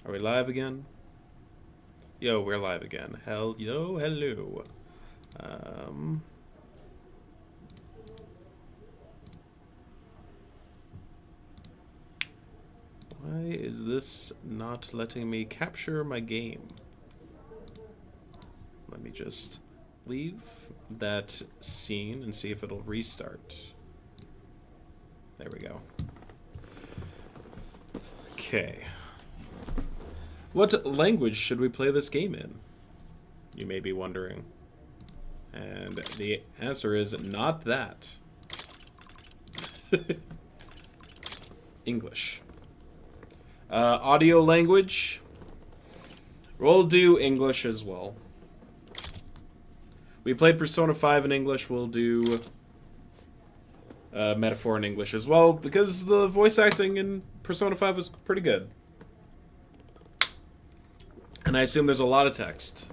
Are we live again? Yo, we're live again. Hello. Why is this not letting me capture my game? Let me just leave that scene and see if it'll restart. There we go. Okay. What language should we play this game in? You may be wondering. And the answer is not that. English. Audio language. We'll do English as well. We played Persona 5 in English. We'll do Metaphor in English as well, because the voice acting in Persona 5 was pretty good. And I assume there's a lot of text.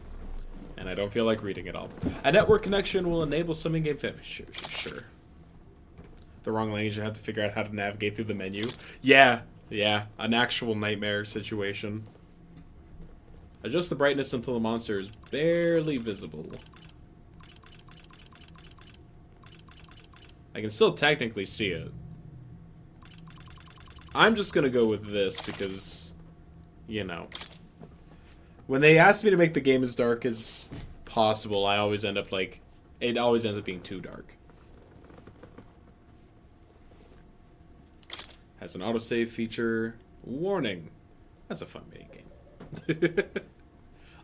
And I don't feel like reading it all. A network connection will enable some in-game sure. The wrong language, you have to figure out how to navigate through the menu. Yeah, an actual nightmare situation. Adjust the brightness until the monster is barely visible. I can still technically see it. I'm just gonna go with this because, you know. When they ask me to make the game as dark as possible, I always end up like... It always ends up being too dark. Has an autosave feature. Warning. That's a fun mini-game.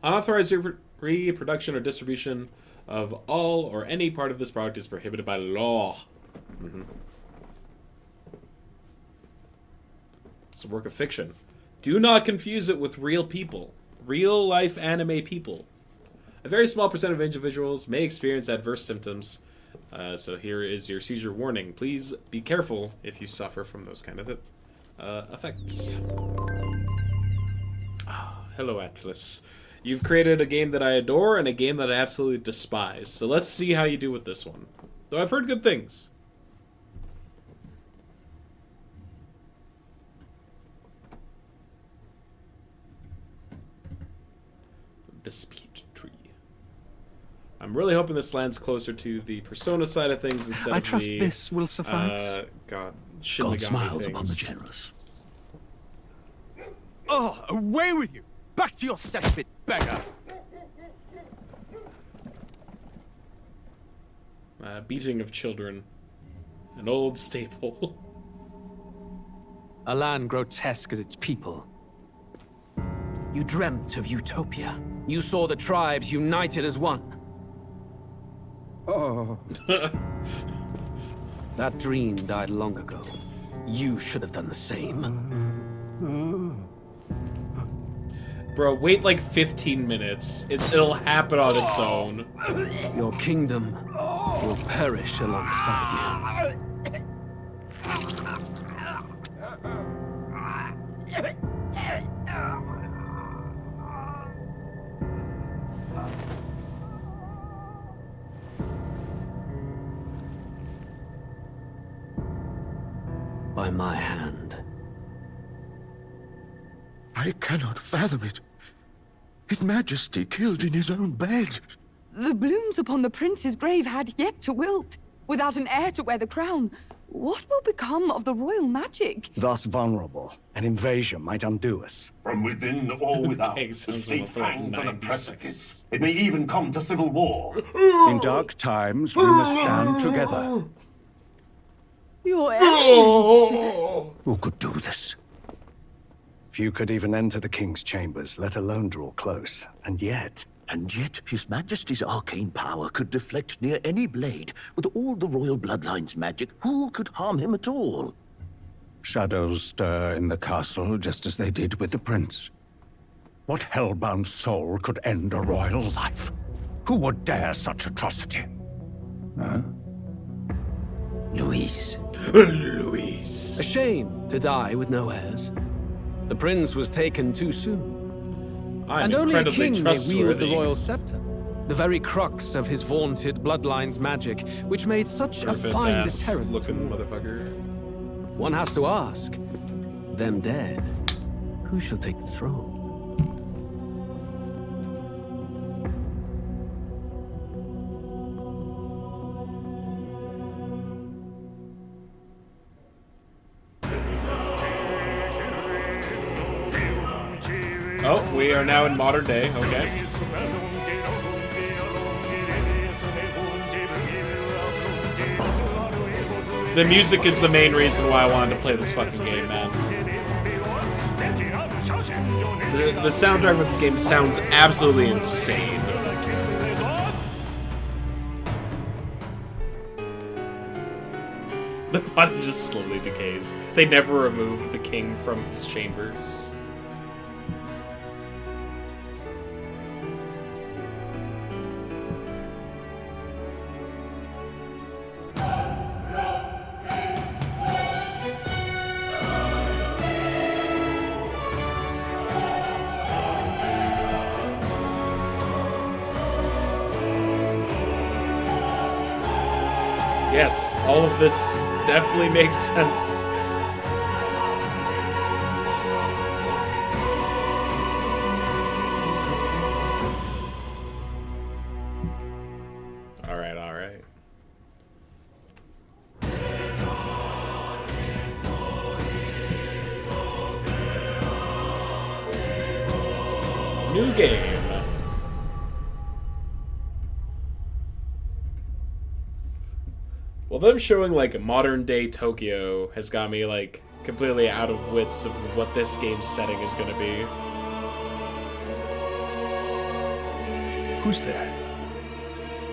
Unauthorized reproduction or distribution of all or any part of this product is prohibited by law. It's a work of fiction. Do not confuse it with real people. Real-life anime people. A very small percent of individuals may experience adverse symptoms. So here is your seizure warning. Please be careful if you suffer from those kind of effects. Hello, Atlas. You've created a game that I adore and a game that I absolutely despise. So let's see how you do with this one. Though I've heard good things. The speed tree. I'm really hoping this lands closer to the Persona side of things instead of the... I trust this will suffice. God smiles upon the generous. Oh, away with you! Back to your cesspit, beggar! Beating of children. An old staple. A land grotesque as its people. You dreamt of utopia. You saw the tribes united as one. Oh. That dream died long ago. You should have done the same. Bro, wait like 15 minutes. It'll happen on its own. Your kingdom will perish alongside you. By my hand. I cannot fathom it. His Majesty killed in his own bed. The blooms upon the prince's grave had yet to wilt. Without an heir to wear the crown, what will become of the royal magic? Thus vulnerable, an invasion might undo us. From within or without, the state hangs on a precipice. It may even come to civil war. In dark times, we must stand together. Your enemies. Who could do this? Few could even enter the king's chambers, let alone draw close. And yet, His Majesty's arcane power could deflect near any blade. With all the royal bloodline's magic, who could harm him at all? shadows stir in the castle just as they did with the prince. What hellbound soul could end a royal life? Who would dare such atrocity? Huh? Luis. Luis. A shame to die with no heirs. The prince was taken too soon. And only a king may wield the royal scepter. The very crux of his vaunted bloodline's magic, which made such a fine deterrent. Looking motherfucker. One has to ask, them dead, who shall take the throne? Oh, we are now in modern day. Okay. The music is the main reason why I wanted to play this fucking game, man. The soundtrack of this game sounds absolutely insane. The body just slowly decays. They never remove the king from his chambers. Yes, all of this definitely makes sense. Alright, alright. New game. Well, them showing, like, modern-day Tokyo has got me, like, completely out of wits of what this game's setting is gonna be. Who's there?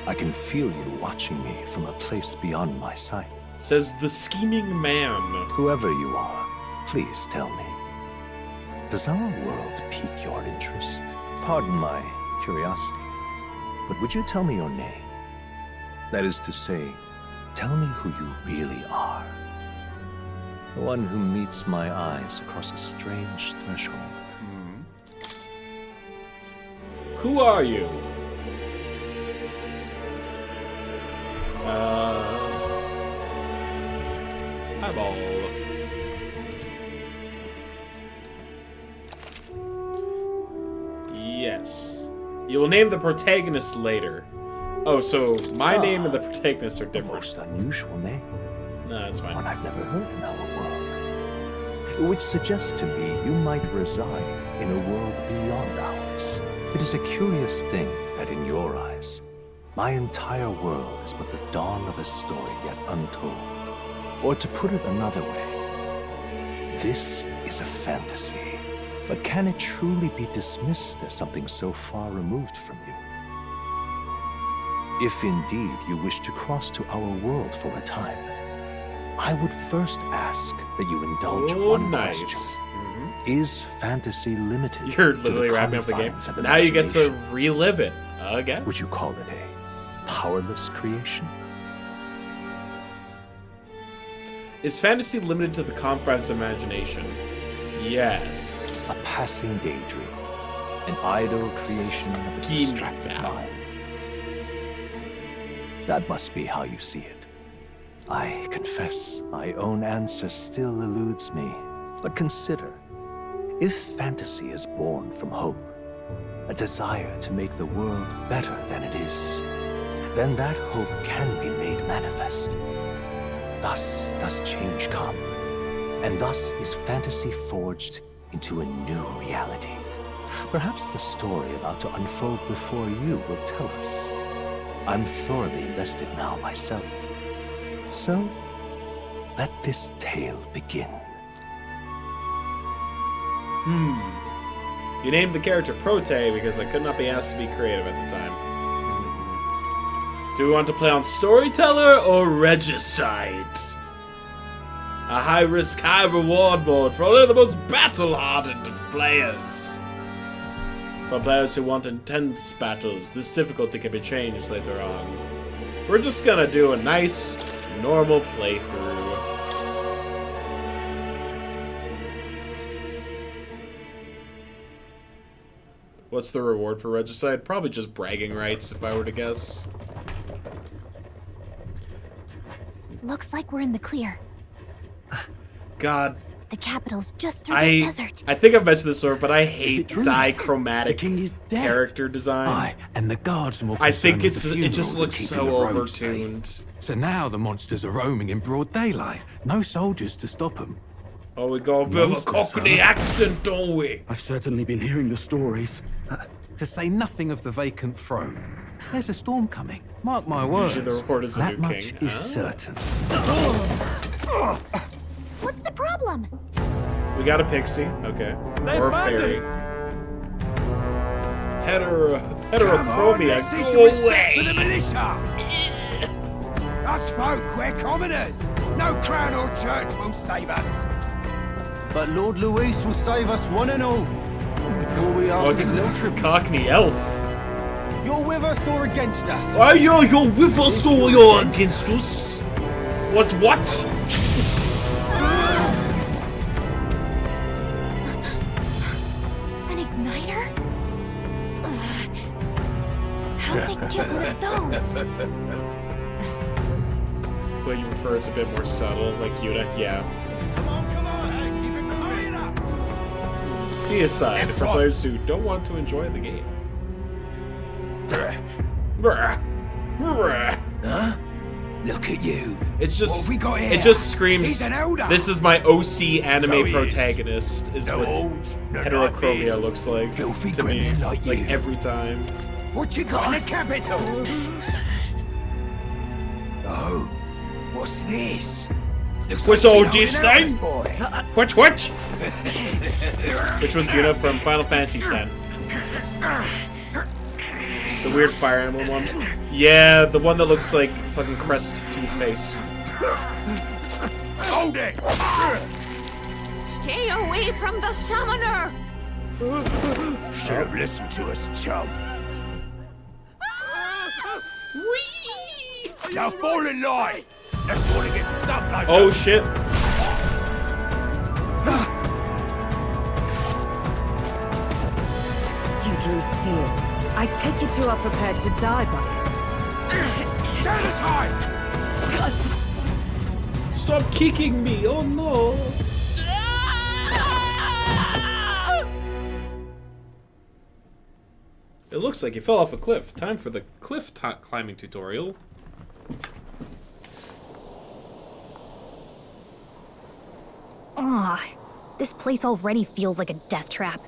I can feel you watching me from a place beyond my sight. Says the scheming man. Whoever you are, please tell me. Does our world pique your interest? Pardon my curiosity, but would you tell me your name? That is to say, tell me who you really are. The one who meets my eyes across a strange threshold. Who are you? Eyeball. Yes. You will name the protagonist later. Oh, so my name and the protagonist are A different. most unusual name. No, that's fine. One I've never heard in our world. Which suggests to me you might reside in a world beyond ours. It is a curious thing that in your eyes, my entire world is but the dawn of a story yet untold. Or to put it another way, this is a fantasy. But can it truly be dismissed as something so far removed from you? If indeed you wish to cross to our world for a time, I would first ask that you indulge one question. Is fantasy limited? You're literally wrapping up the game. Now you get to relive it again. Would you call it a powerless creation? Is fantasy limited to the confines of imagination? Yes. A passing daydream. An idle creation of a distracted mind. That must be how you see it. I confess my own answer still eludes me. But consider, if fantasy is born from hope, a desire to make the world better than it is, then that hope can be made manifest. Thus does change come, and thus is fantasy forged into a new reality. Perhaps the story about to unfold before you will tell us. I'm thoroughly invested now myself. So, let this tale begin. You named the character Prote because I could not be asked to be creative at the time. Do we want to play on Storyteller or Regicide? A high-risk, high-reward board for only the most battle-hardened of players. For players who want intense battles, this difficulty can be changed later on. We're just gonna do a nice, normal playthrough. What's the reward for Regicide? Probably just bragging rights, if I were to guess. Looks like we're in the clear. God. The capital's just through this desert. I think I've mentioned this before, but I hate dichromatic character design. Aye, and the guards more I think concerned with the it just funeral looks than so keeping the road overtuned. safe. So now the monsters are roaming in broad daylight. No soldiers to stop them. Oh, we got a bit of a Cockney accent, don't we? I've certainly been hearing the stories. To say nothing of the vacant throne. There's a storm coming. Mark my words. Usually the Horde is a that new much king. is certain. What's the problem? We got a pixie, okay. They're or a fairy. bandits. Heterochromia, go away! For the militia! Us folk, we're commoners. No crown or church will save us. But Lord Luis will save us one and all. All we ask is no tribute. Cockney elf. You're with us or against us? Why you're with us or you're against us? What? An igniter? How'd they get rid of those? Well, you prefer it's a bit more subtle, like Yuta? Yeah. Come on, hey, keep it moving up. Deicide for players who don't want to enjoy the game. Huh? Look at you. It's just, What have we got here? it just screams, He's an elder. this is my OC anime So he is. protagonist, is No what holds, no heterochromia knives. looks like Filthy to me. gremlin like you. every time. What you got in the capital? Oh, what's this? Looks What's like all you've this been holding thing? out, boy. What? Which one's Yuna from Final Fantasy X? The weird Fire Emblem one? Yeah, the one that looks like fucking Crest toothpaste. Hold it! Stay away from the summoner! Should have listened to us, chum. Now fall in line. That's want to get stuck like Oh that. shit. You drew steel. I take it you are prepared to die by it. Stand aside! Stop kicking me! Oh no! It looks like you fell off a cliff. Time for the cliff climbing tutorial. Ugh, this place already feels like a death trap.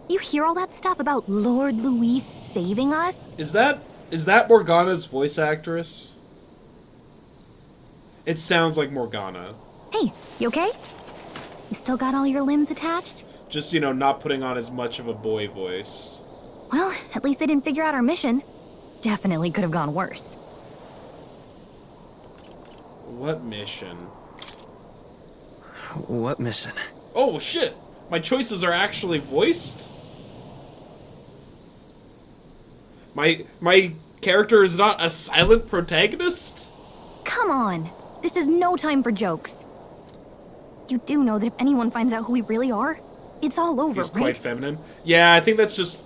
You hear all that stuff about Lord Luis saving us? Is that Morgana's voice actress? It sounds like Morgana. Hey, you okay? You still got all your limbs attached? Just, you know, not putting on as much of a boy voice. Well, at least they didn't figure out our mission. Definitely could have gone worse. What mission? What mission? Oh shit! My choices are actually voiced? My character is not a silent protagonist? Come on! This is no time for jokes. You do know that if anyone finds out who we really are, it's all over, He's right? quite feminine. Yeah, I think that's just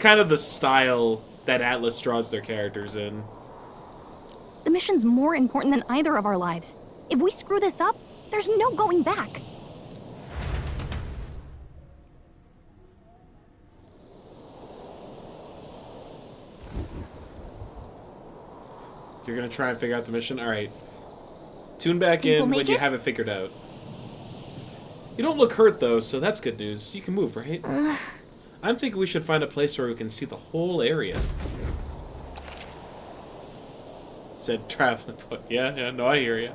kind of the style that Atlas draws their characters in. The mission's more important than either of our lives. If we screw this up, there's no going back. You're gonna try and figure out the mission? Alright. Tune back Think we'll in when make you it? have it figured out. You don't look hurt though, so that's good news. You can move, right? I'm thinking we should find a place where we can see the whole area. Said traveling foot. Yeah, no, I hear ya.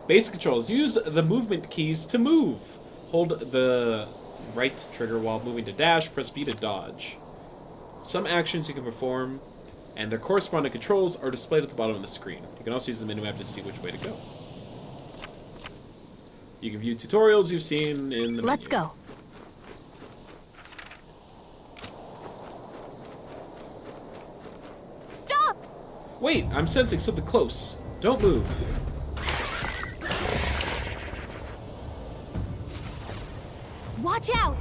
Basic controls. Use the movement keys to move. Hold the right trigger while moving to dash. Press B to dodge. Some actions you can perform, and their corresponding controls are displayed at the bottom of the screen. You can also use the minimap to see which way to go. You can view tutorials you've seen in the Let's menu. go. Stop! Wait, I'm sensing something close. Don't move. Watch out!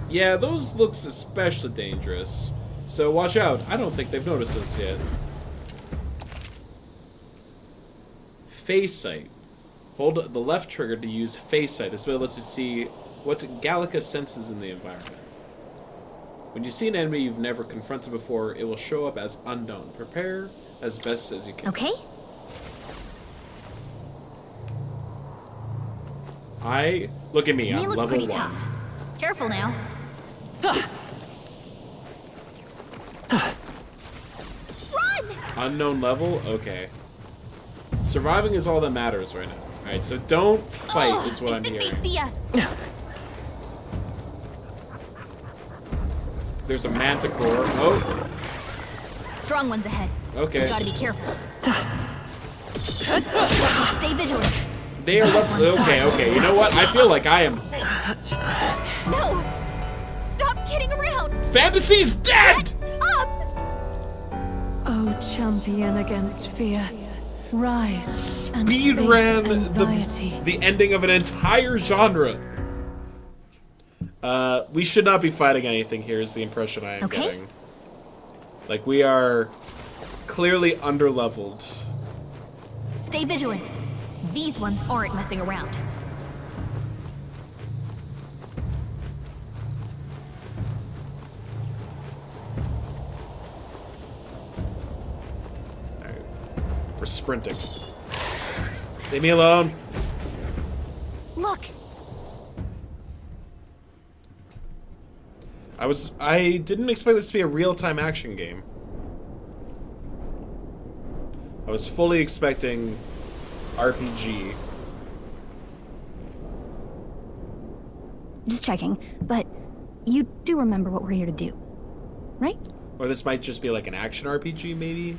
Yeah, those looks especially dangerous. So watch out. I don't think they've noticed us yet. Phase sight. Hold the left trigger to use phase sight. This way it lets you see what Gallica senses in the environment. When you see an enemy you've never confronted before, it will show up as unknown. Prepare as best as you can. Okay? Look at me, They I'm look level pretty 1. tough. Careful now. Run! Unknown level? Okay. Surviving is all that matters right now. Alright, so don't fight is what I'm I hearing. think they see us. There's a manticore. Oh, Strong ones ahead. okay. Gotta be careful. Stay vigilant. They are left. Okay. You know what? I feel like I am. No! Stop kidding around! Fantasy's dead! Get up! Oh, champion against fear. Rise and Speed face ran anxiety. the ending of an entire genre. We should not be fighting anything here is the impression I am getting. Like, we are clearly underleveled. Stay vigilant. These ones aren't messing around. Alright. We're sprinting. Leave me alone. Look! I didn't expect this to be a real-time action game. I was fully expecting RPG. Just checking, but you do remember what we're here to do, right? Or this might just be like an action RPG, maybe?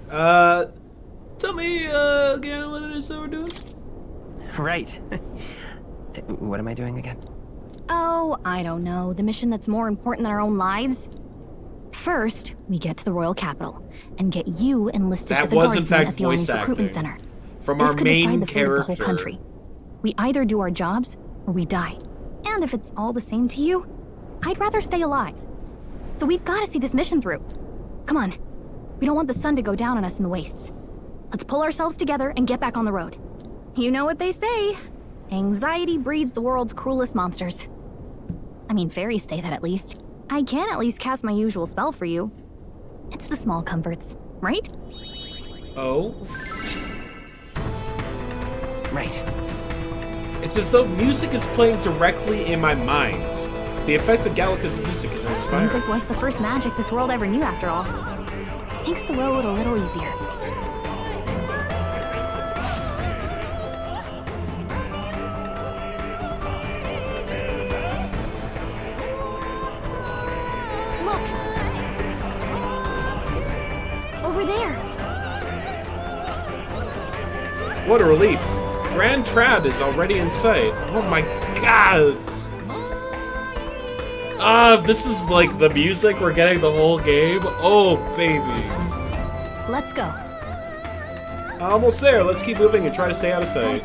Tell me, again what it is that we're doing? Right. What am I doing again? Oh, I don't know. The mission that's more important than our own lives? First, we get to the royal capital and get you enlisted That as a was, in guardsman fact, at the Army's voice recruitment acting center. from This our could main decide the fate of the whole character. country. We either do our jobs or we die. And if it's all the same to you, I'd rather stay alive. So we've got to see this mission through. Come on. We don't want the sun to go down on us in the wastes. Let's pull ourselves together and get back on the road. You know what they say. Anxiety breeds the world's cruelest monsters. I mean, fairies say that at least. I can at least cast my usual spell for you. It's the small comforts, right? Oh? Right. It's as though music is playing directly in my mind. The effect of Gallica's music is inspiring. Music was the first magic this world ever knew, after all. Makes the road a little easier. Look! Over there! What a relief. Grand Trad is already in sight. Oh my god! This is like the music we're getting the whole game. Oh, baby. Let's go. Almost there. Let's keep moving and try to stay out of sight.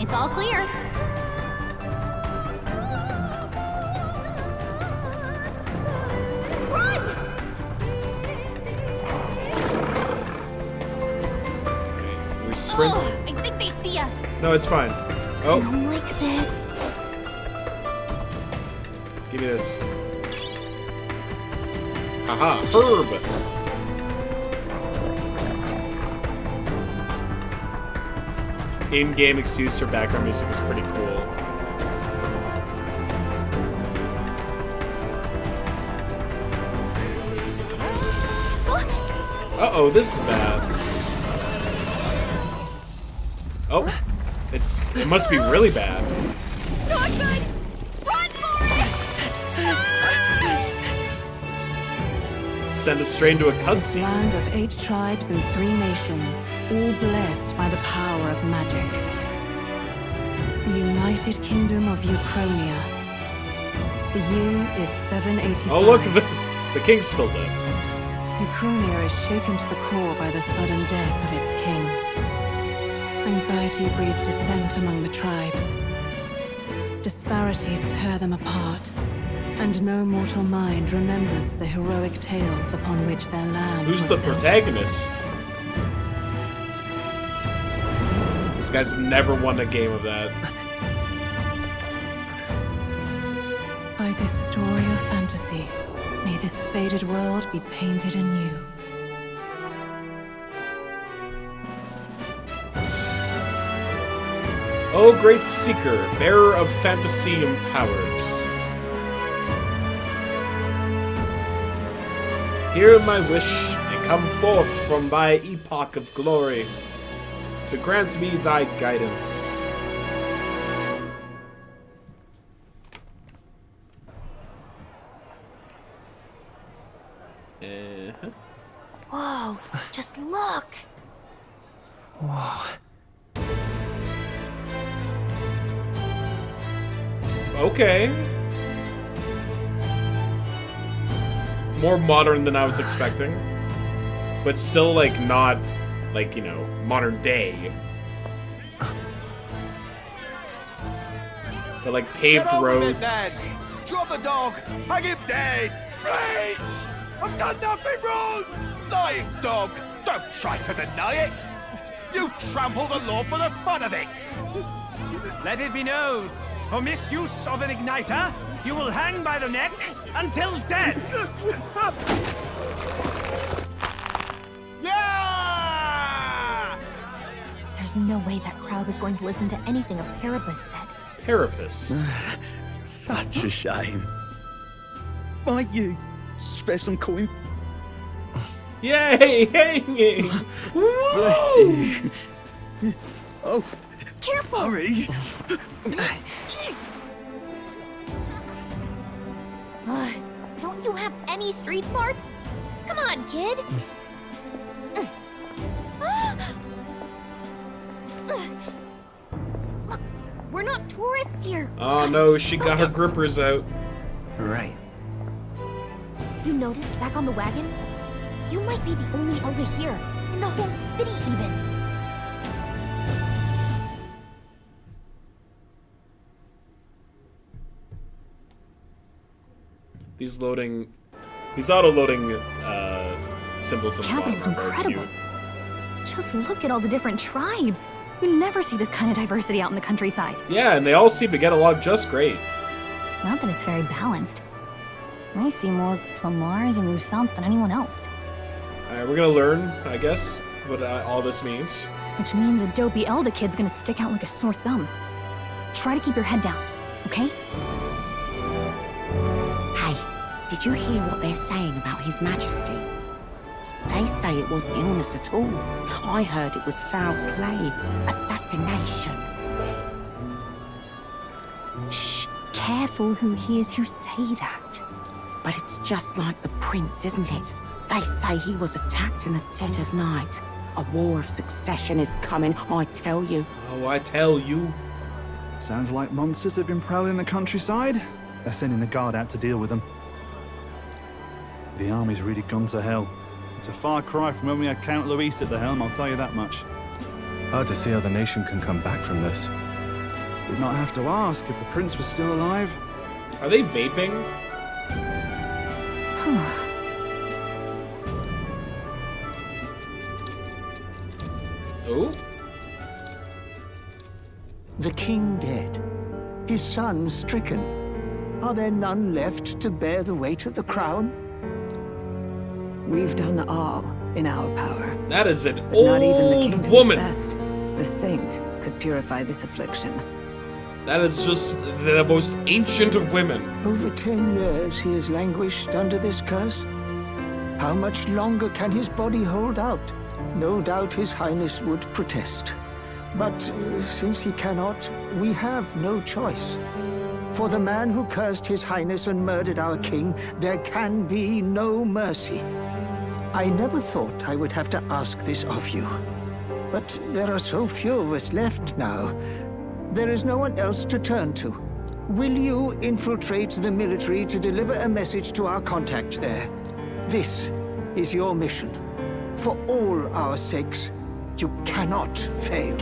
It's all clear. We sprint. Oh, I think they see us. No, it's fine. Oh, I don't like this. give me this. Haha, herb. In-game excuse for background music is pretty cool. Uh-oh, this is bad. Oh, it must be really bad. Not good! Run for it! Send us straight into a cutscene. Land of 8 tribes and 3 nations, all blessed by the power of magic. The United Kingdom of Uchronia. The year is 785. Oh, look, the king's still dead. Uchronia is shaken to the core by the sudden death of its king. Anxiety breeds dissent among the tribes. Disparities tear them apart, and no mortal mind remembers the heroic tales upon which their land Who's was the built. protagonist? This guy's never won a game of that. By this story of fantasy, may this faded world be painted anew. O great seeker, bearer of fantasy and powers. Hear my wish, and come forth from thy epoch of glory, to grant me thy guidance. Whoa, just look! Whoa. Okay. More modern than I was expecting. But still, like, not, like, you know, modern day. But, like, paved roads. Drop the dog! Hang him dead! Please! I've done nothing wrong! Lying dog! Don't try to deny it! You trample the law for the fun of it! Let it be known, for misuse of an igniter, you will hang by the neck until dead! Yeah! There's no way that crowd was going to listen to anything a Parapus said. Parapus? Such a shame. Might you spare some coin? Yay! Hanging! Bless you. Oh, careful! Hurry! Don't you have any street smarts? Come on, kid! Look, we're not tourists here. Oh no, she got her grippers out. Right. You noticed back on the wagon? You might be the only elder here, in the whole city even. These auto-loading symbols in the bottom Capital's are very incredible. cute. Just look at all the different tribes. You never see this kind of diversity out in the countryside. Yeah, and they all seem to get along just great. Not that it's very balanced. I see more Plamars and Roussants than anyone else. Alright, we're gonna learn, I guess, what all this means. Which means a dopey elder kid's gonna stick out like a sore thumb. Try to keep your head down, okay? Hey, did you hear what they're saying about His Majesty? They say it wasn't illness at all. I heard it was foul play, assassination. Shh, careful who hears you say that. But it's just like the prince, isn't it? They say he was attacked in the dead of night. A war of succession is coming, I tell you. Oh, I tell you. Sounds like monsters have been prowling the countryside. They're sending the guard out to deal with them. The army's really gone to hell. It's a far cry from when we had Count Luis at the helm, I'll tell you that much. Hard to see how the nation can come back from this. Did not have to ask if the prince was still alive. Are they vaping? Oh? The king dead, his son stricken. Are there none left to bear the weight of the crown? We've done all in our power. That is an but not even the king old to woman. his best. The saint could purify this affliction. That is just the most ancient of women. Over 10 years he has languished under this curse. How much longer can his body hold out? No doubt His Highness would protest. But since he cannot, we have no choice. For the man who cursed His Highness and murdered our king, there can be no mercy. I never thought I would have to ask this of you. But there are so few of us left now. There is no one else to turn to. Will you infiltrate the military to deliver a message to our contact there? This is your mission. For all our sakes, you cannot fail.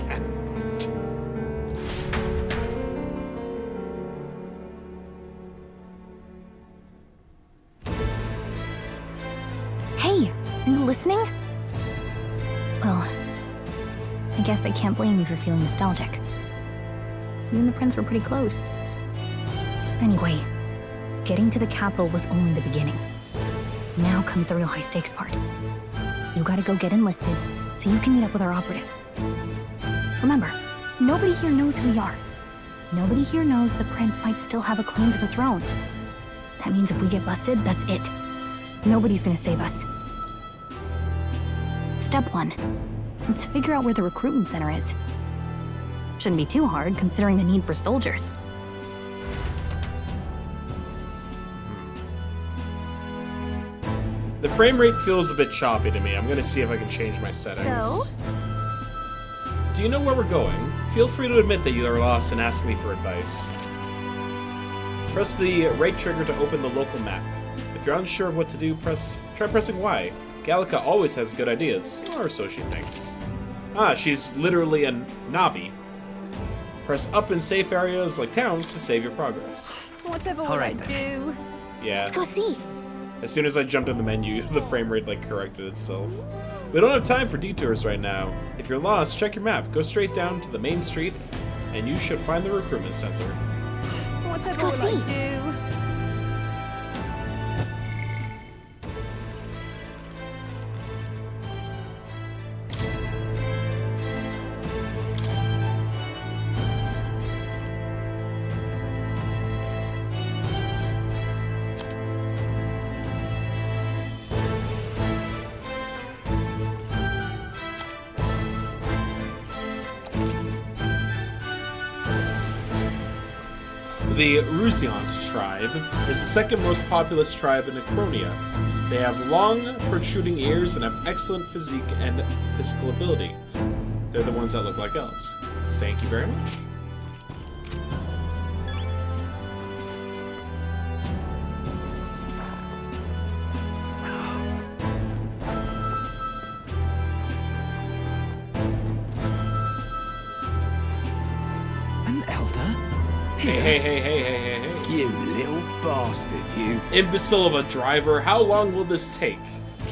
Hey, are you listening? Well, I guess I can't blame you for feeling nostalgic. You and the prince were pretty close. Anyway, getting to the capital was only the beginning. Now comes the real high-stakes part. You gotta go get enlisted, so you can meet up with our operative. Remember, Nobody here knows who we are. Nobody here knows the prince might still have a claim to the throne. That means if we get busted, that's it. Nobody's gonna save us. Step 1. Let's figure out where the recruitment center is. Shouldn't be too hard, considering the need for soldiers. The frame rate feels a bit choppy to me. I'm gonna see if I can change my settings. So? Do you know where we're going? Feel free to admit that you are lost and ask me for advice. Press the right trigger to open the local map. If you're unsure of what to do, try pressing Y. Gallica always has good ideas, or so she thinks. Ah, she's literally a Navi. Press up in safe areas like towns to save your progress. Whatever will I do? Yeah. Let's go see. As soon as I jumped in the menu, the frame rate corrected itself. We don't have time for detours right now. If you're lost, check your map. Go straight down to the main street, and you should find the recruitment center. Whatever will I do? The Rusiant tribe is the second most populous tribe in Acronia. They have long, protruding ears and have excellent physique and physical ability. They're the ones that look like elves. Thank you very much. An elder? Hey. You little bastard, you. Imbecile of a driver, how long will this take?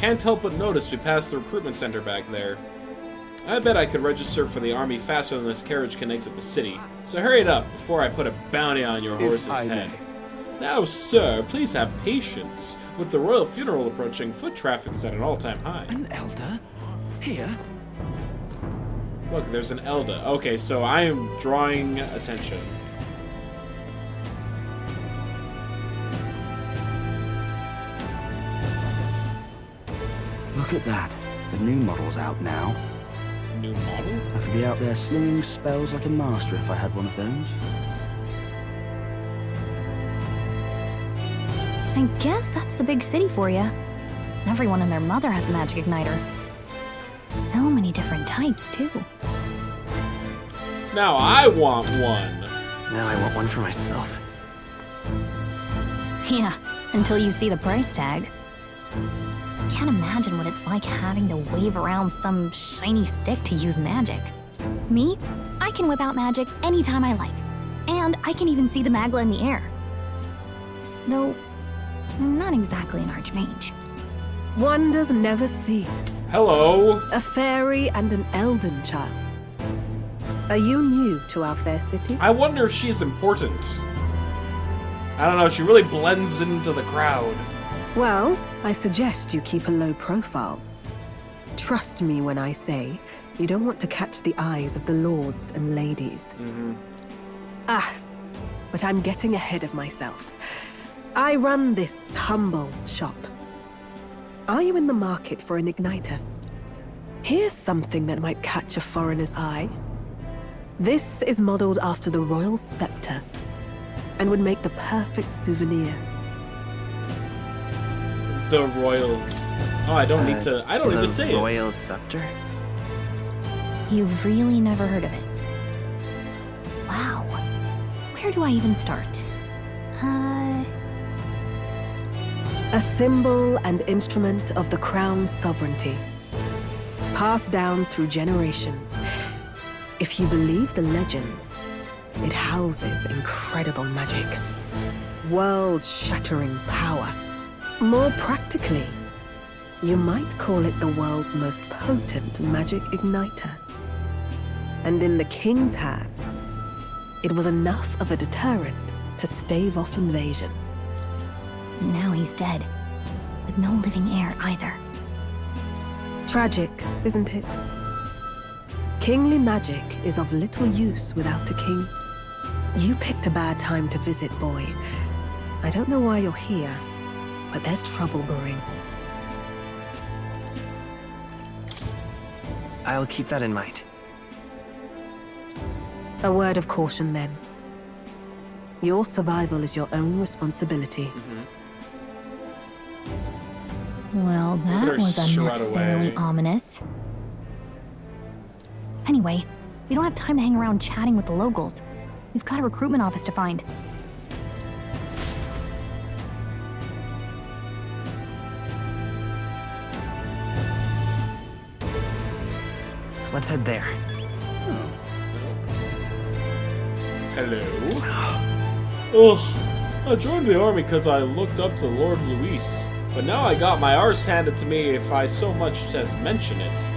Can't help but notice we passed the recruitment center back there. I bet I could register for the army faster than this carriage can exit the city. So hurry it up before I put a bounty on your horse's head. Now, sir, please have patience. With the royal funeral approaching, foot traffic is at an all-time high. An elder? Here? Look, there's an elder. Okay, so I am drawing attention. Look at that. The new model's out now. New model? I could be out there slinging spells like a master if I had one of those. I guess that's the big city for you. Everyone and their mother has a magic igniter. So many different types, too. Now I want one. Now I want one for myself. Yeah, until you see the price tag. Can't imagine what it's like having to wave around some shiny stick to use magic. Me? I can whip out magic anytime I like. And I can even see the Magla in the air. Though, I'm not exactly an archmage. Wonders never cease. Hello. A fairy and an elden child. Are you new to our fair city? I wonder if she's important. I don't know, she really blends into the crowd. Well, I suggest you keep a low profile. Trust me when I say you don't want to catch the eyes of the lords and ladies. But I'm getting ahead of myself. I run this humble shop. Are you in the market for an igniter? Here's something that might catch a foreigner's eye. This is modeled after the royal scepter and would make the perfect souvenir. The royal... Oh, I don't need to say it. The royal scepter? You've really never heard of it. Wow. Where do I even start? A symbol and instrument of the crown's sovereignty. Passed down through generations. If you believe the legends, it houses incredible magic. World-shattering power. More practically, you might call it the world's most potent magic igniter. And in the king's hands, it was enough of a deterrent to stave off invasion. Now he's dead, with no living heir either. Tragic, isn't it? Kingly magic is of little use without a king. You picked a bad time to visit, boy. I don't know why you're here, but there's trouble brewing. I'll keep that in mind. A word of caution, then. Your survival is your own responsibility. Well, that was unnecessarily ominous. Anyway, we don't have time to hang around chatting with the locals. We've got a recruitment office to find. Let's head there. Hello. Ugh. I joined the army because I looked up to Lord Luis, but now I got my arse handed to me if I so much as mention it.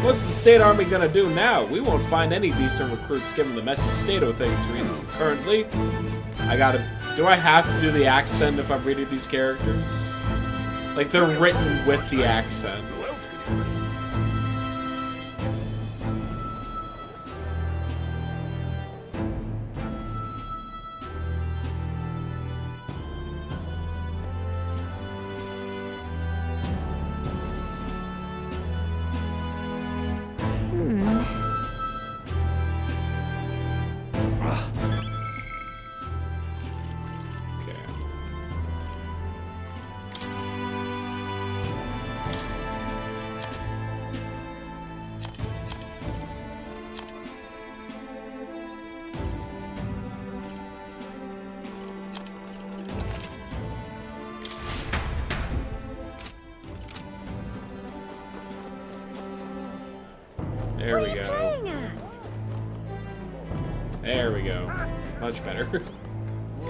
What's the state army gonna do now? We won't find any decent recruits given the messy state of things currently. Do I have to do the accent if I'm reading these characters? Like, they're written with the accent. There we go. There we go. Much better.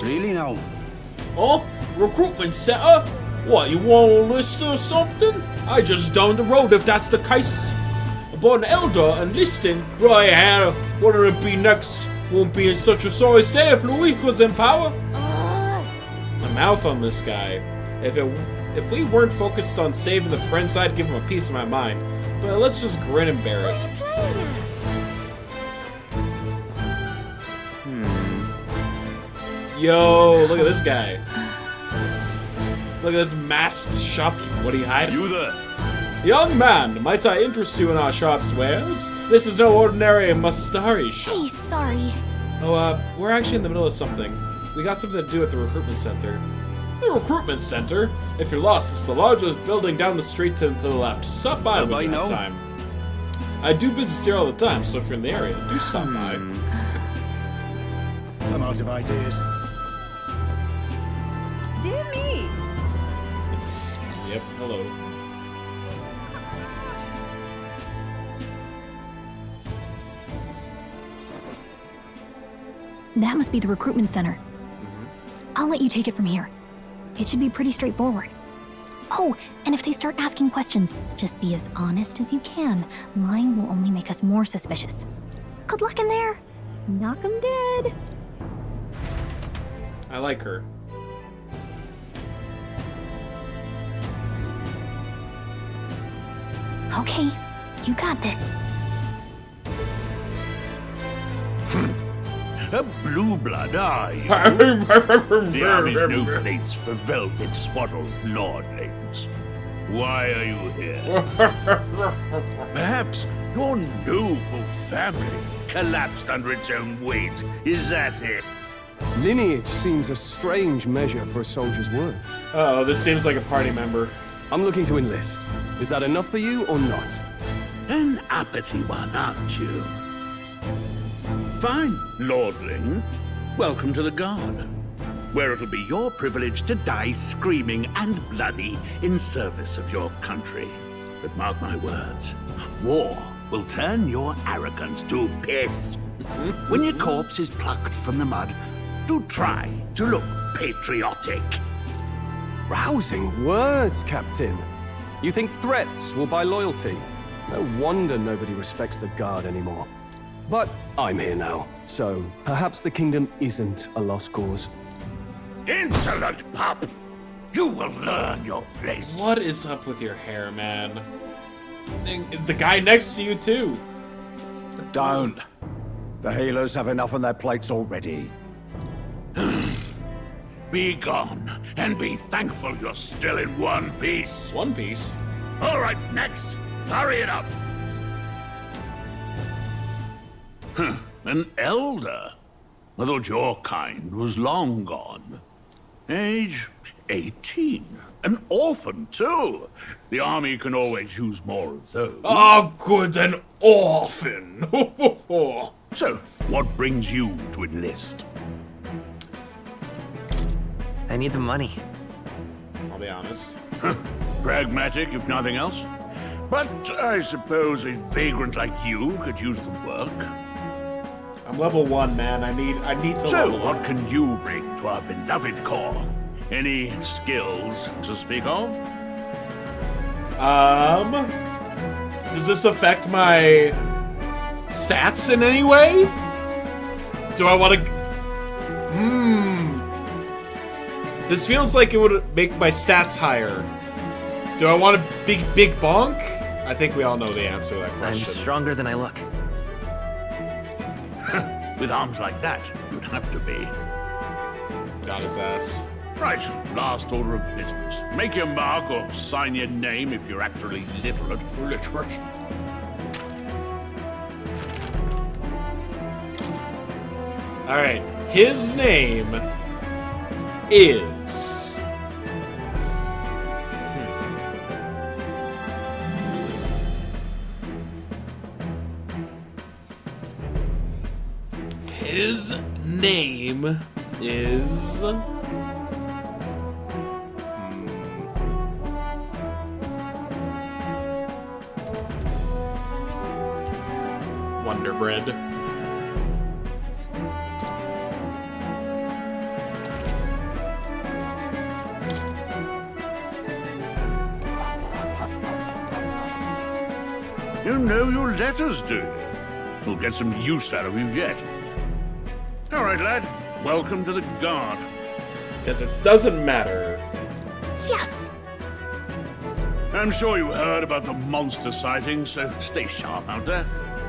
Really now? Oh, recruitment center? What, you want a list or something? I just down the road if that's the case. About an elder enlisting? Right, Hannah, what'll it be next? Won't be in such a sorry state if Louis was in power. The mouth on this guy. If we weren't focused on saving the prince, I'd give him a piece of my mind. But let's just grin and bear it. Yo, look at this guy. Look at this masked shopkeeper. What are you hiding? You there? Young man, might I interest you in our shop's wares? This is no ordinary Mustari shop. Hey, sorry. Oh, we're actually in the middle of something. We got something to do at the recruitment center. The recruitment center? If you're lost, it's the largest building down the street to the left. Stop by when you have time. I do business here all the time, so if you're in the area, do stop by. I'm out of ideas. Dear me. Yep, hello. That must be the recruitment center. I'll let you take it from here. It should be pretty straightforward. Oh, and if they start asking questions, just be as honest as you can. Lying will only make us more suspicious. Good luck in there. Knock 'em dead. I like her. Okay, you got this. A blue blood, are you? The army's no place for velvet-swaddled lordlings. Why are you here? Perhaps your noble family collapsed under its own weight. Is that it? Lineage seems a strange measure for a soldier's worth. Uh-oh, this seems like a party member. I'm looking to enlist. Is that enough for you or not? An uppity one, aren't you? Fine, lordling. Welcome to the Guard, where it'll be your privilege to die screaming and bloody in service of your country. But mark my words, war will turn your arrogance to piss. When your corpse is plucked from the mud, do try to look patriotic. Rousing words, Captain. You think threats will buy loyalty? No wonder nobody respects the Guard anymore. But I'm here now, so perhaps the kingdom isn't a lost cause. Insolent pup! You will learn your place. What is up with your hair, man? The guy next to you, too. Don't. The healers have enough on their plates already. Be gone, and be thankful you're still in one piece. One piece? All right, next. Hurry it up. An elder? I thought your kind was long gone. Age 18. An orphan, too. The army can always use more of those. Oh, good, an orphan. So, what brings you to enlist? I need the money. I'll be honest. Pragmatic, if nothing else. But I suppose a vagrant like you could use the work. I'm level 1, man. I need to level So, what can you bring to our beloved corps? Any skills to speak of? Does this affect my stats in any way? Do I want to... This feels like it would make my stats higher. Do I want a big bonk? I think we all know the answer to that question. I'm stronger than I look. With arms like that, you'd have to be. Got his ass. Right, last order of business. Make your mark or sign your name if you're actually literate. Literate. Alright, his name is... His name is... Wonder Bread. You know your letters, do you? We'll get some use out of you yet. All right, lad. Welcome to the Guard. Because it doesn't matter. Yes! I'm sure you heard about the monster sighting, so stay sharp out there.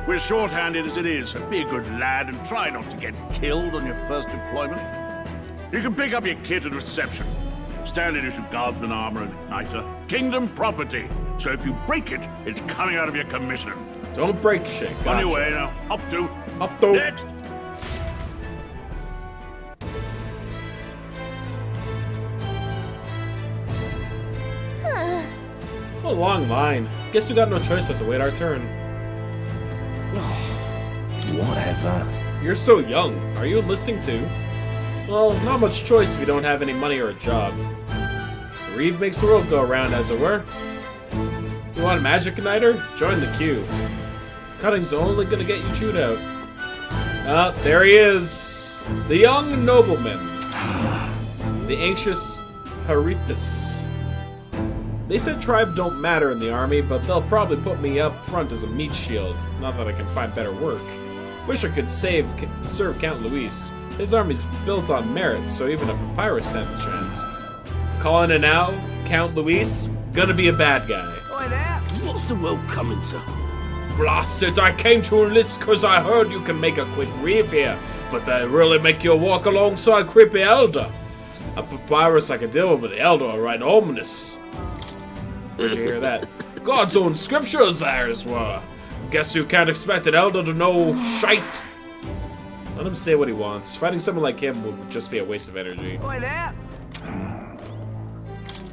We're short-handed as it is, so be a good lad and try not to get killed on your first deployment. You can pick up your kit at reception. Standard issue guardsman armor and igniter. Kingdom property. So if you break it, it's coming out of your commission. Don't break shit. Gotcha. On your way now. Up to. Next. A long line. Guess we got no choice but to wait our turn. Whatever. You're so young. Are you enlisting too? Well, not much choice if you don't have any money or a job. Reeve makes the world go around, as it were. You want a magic igniter? Join the queue. Cutting's only gonna get you chewed out. There he is! The young nobleman. The anxious Paritas. They said tribe don't matter in the army, but they'll probably put me up front as a meat shield. Not that I can find better work. Wish I could serve Count Luis. His army's built on merit, so even a papyrus stands a chance. Calling it now, Count Luis, gonna be a bad guy. Oi there! What's the world coming to? Blasted, I came to enlist because I heard you can make a quick reeve here, but they really make you walk alongside creepy elder. A papyrus I could deal with, but the elder are right ominous. Did you hear that? God's own scriptures theirs were. Guess you can't expect an elder to know shite. Let him say what he wants. Fighting someone like him would just be a waste of energy. Oi there!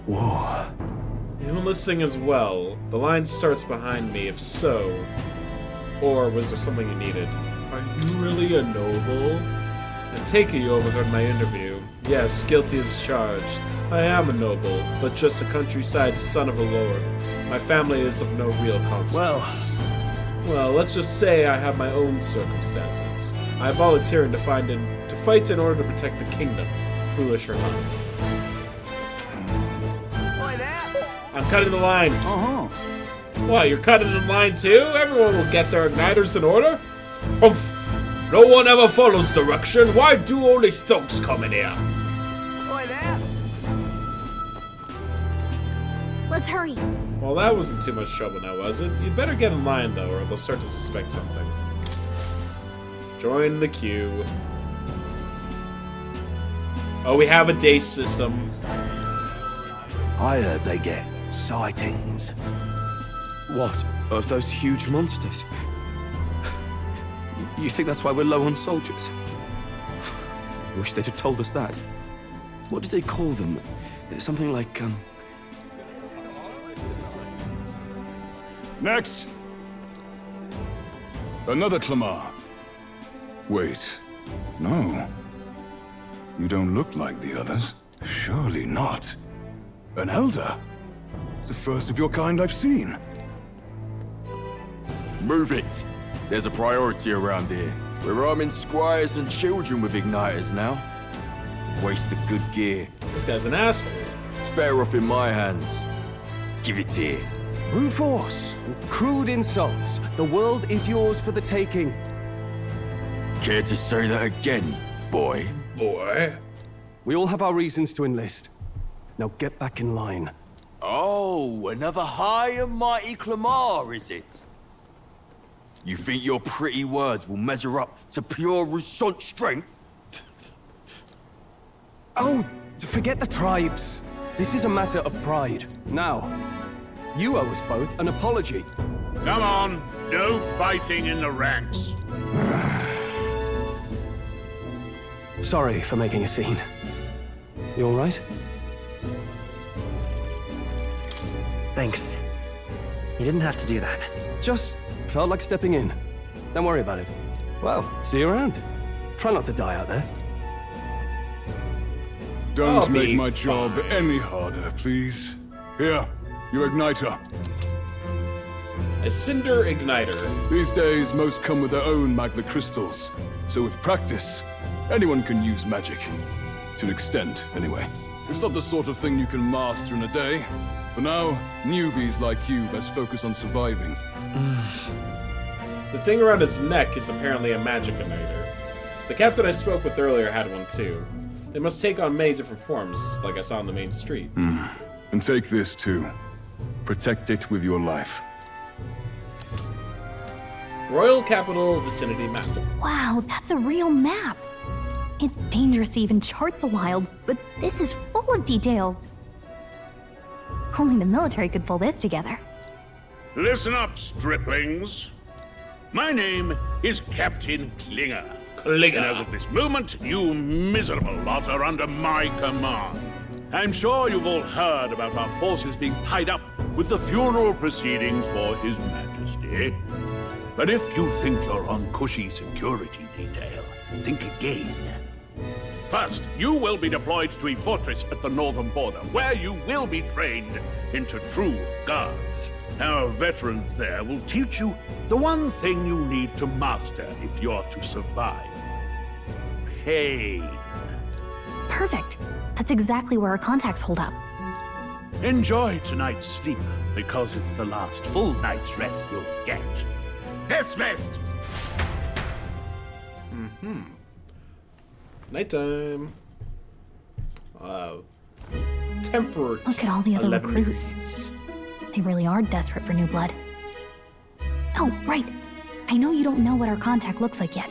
Whoa. You enlisting as well. The line starts behind me, if so. Or was there something you needed? Are you really a noble? I take it you overheard my interview. Yes, guilty as charged. I am a noble, but just a countryside son of a lord. My family is of no real consequence. Well, let's just say I have my own circumstances. I volunteered to fight in order to protect the kingdom, foolish or not. I'm cutting the line. What, you're cutting the line too? Everyone will get their igniters in order? Humph! No one ever follows direction. Why do only thugs come in here? Let's hurry. Well, that wasn't too much trouble now, was it? You'd better get in line, though, or they'll start to suspect something. Join the queue. Oh, we have a day system. I heard they get sightings. What? Of those huge monsters? You think that's why we're low on soldiers? I wish they'd have told us that. What did they call them? Something like, Next! Another Clamar. Wait. No. You don't look like the others. Surely not. An elder? It's the first of your kind I've seen. Move it. There's a priority around here. We're arming squires and children with igniters now. Waste of good gear. This guy's an asshole. It's better off in my hands. Give it here. Brute force. Crude insults. The world is yours for the taking. Care to say that again, boy? Boy? We all have our reasons to enlist. Now get back in line. Oh, another high and mighty Clamar, is it? You think your pretty words will measure up to pure Rousseau strength? Oh, forget the tribes. This is a matter of pride. Now, you owe us both an apology. Come on, no fighting in the ranks. Sorry for making a scene. You all right? Thanks. You didn't have to do that. Just felt like stepping in. Don't worry about it. Well, see you around. Try not to die out there. Don't make my job any harder, please. Here, your igniter. A cinder igniter. These days, most come with their own magna crystals. So with practice, anyone can use magic. To an extent, anyway. It's not the sort of thing you can master in a day. For now, newbies like you best focus on surviving. The thing around his neck is apparently a magic igniter. The captain I spoke with earlier had one too. They must take on many different forms, like I saw on the main street. And take this too. Protect it with your life. Royal Capital Vicinity Map. Wow, that's a real map. It's dangerous to even chart the wilds, but this is full of details. Only the military could pull this together. Listen up, striplings. My name is Captain Klinger. And as of this moment, you miserable lot are under my command. I'm sure you've all heard about our forces being tied up with the funeral proceedings for His Majesty. But if you think you're on cushy security detail, think again. First, you will be deployed to a fortress at the northern border, where you will be trained into true guards. Our veterans there will teach you the one thing you need to master if you're to survive. Pain. Perfect. That's exactly where our contacts hold up. Enjoy tonight's sleep, because it's the last full night's rest you'll get. Dismissed! Nighttime. Temperate. Look at all the other 11 recruits. degrees. They really are desperate for new blood. Oh, right. I know you don't know what our contact looks like yet,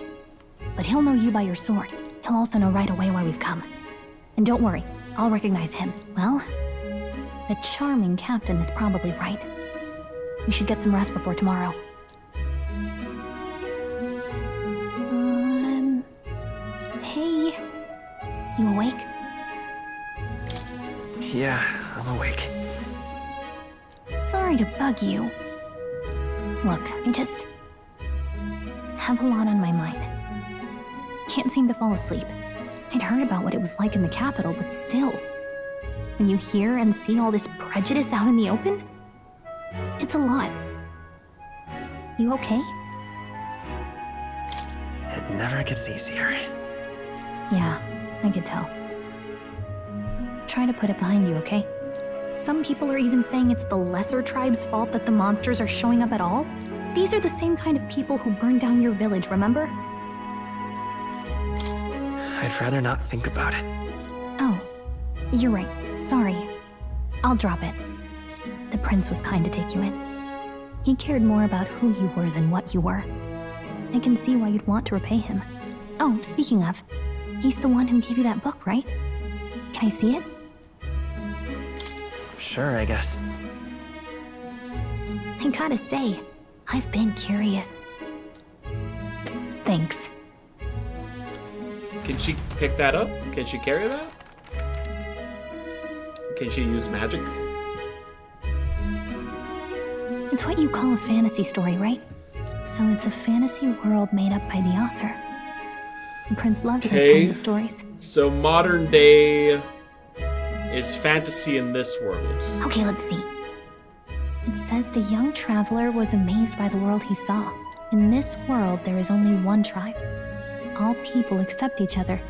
but he'll know you by your sword. He'll also know right away why we've come. And don't worry, I'll recognize him. Well, the charming captain is probably right. We should get some rest before tomorrow. Hey. You awake? Yeah, I'm awake. Sorry to bug you. Look, I just have a lot on my mind. Can't seem to fall asleep. I'd heard about what it was like in the capital, but still. When you hear and see all this prejudice out in the open, it's a lot. You okay? It never gets easier. Yeah, I could tell. Try to put it behind you, okay? Some people are even saying it's the lesser tribe's fault that the monsters are showing up at all. These are the same kind of people who burned down your village, remember? I'd rather not think about it. Oh, you're right. Sorry. I'll drop it. The prince was kind to take you in. He cared more about who you were than what you were. I can see why you'd want to repay him. Oh, speaking of, he's the one who gave you that book, right? Can I see it? Sure, I guess. I gotta say, I've been curious. Thanks. Can she pick that up? Can she carry that? Can she use magic? It's what you call a fantasy story, right? So it's a fantasy world made up by the author. The prince loved those kinds of stories. So modern day is fantasy in this world. Okay, let's see. It says the young traveler was amazed by the world he saw. In this world, there is only one tribe. All people accept each other,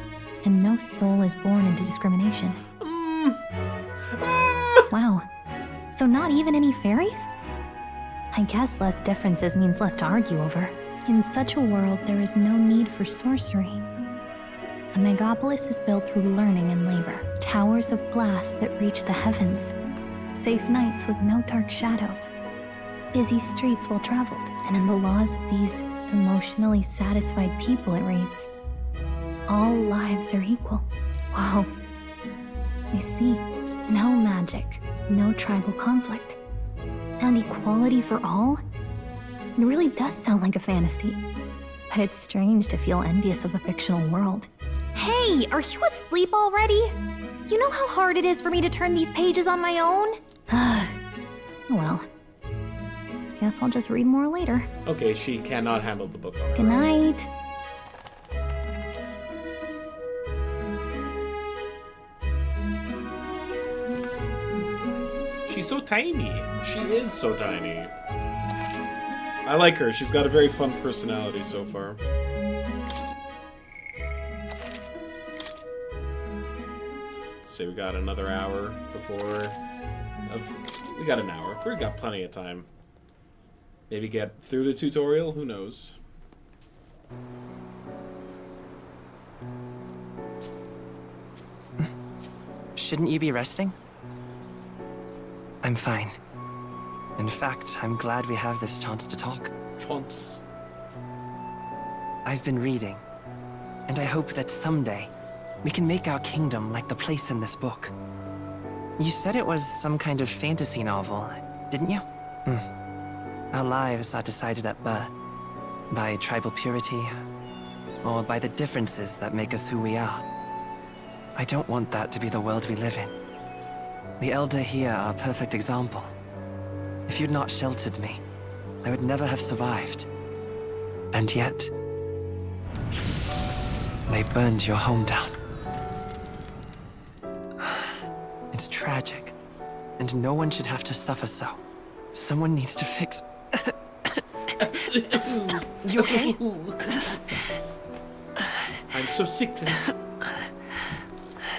and no soul is born into discrimination. Wow. So not even any fairies? I guess less differences means less to argue over. In such a world, there is no need for sorcery. A megapolis is built through learning and labor. Towers of glass that reach the heavens. Safe nights with no dark shadows. Busy streets well traveled. And in the laws of these emotionally satisfied people, it reads, all lives are equal. Whoa. I see. No magic, no tribal conflict. And equality for all? It really does sound like a fantasy. But it's strange to feel envious of a fictional world. Hey, are you asleep already? You know how hard it is for me to turn these pages on my own? Well, guess I'll just read more later. Okay, she cannot handle the book on her Good own. night. She's so tiny. She is so tiny. I like her. She's got a very fun personality so far. Let's see, we got another hour before... We got an hour. We got plenty of time. Maybe get through the tutorial? Who knows? Shouldn't you be resting? I'm fine. In fact, I'm glad we have this chance to talk. Chance. I've been reading, and I hope that someday we can make our kingdom like the place in this book. You said it was some kind of fantasy novel, didn't you? Our lives are decided at birth, by tribal purity, or by the differences that make us who we are. I don't want that to be the world we live in. The Elder here are a perfect example. If you'd not sheltered me, I would never have survived. And yet, they burned your home down. It's tragic, and no one should have to suffer so. Someone needs to fix... You okay? I'm so sick.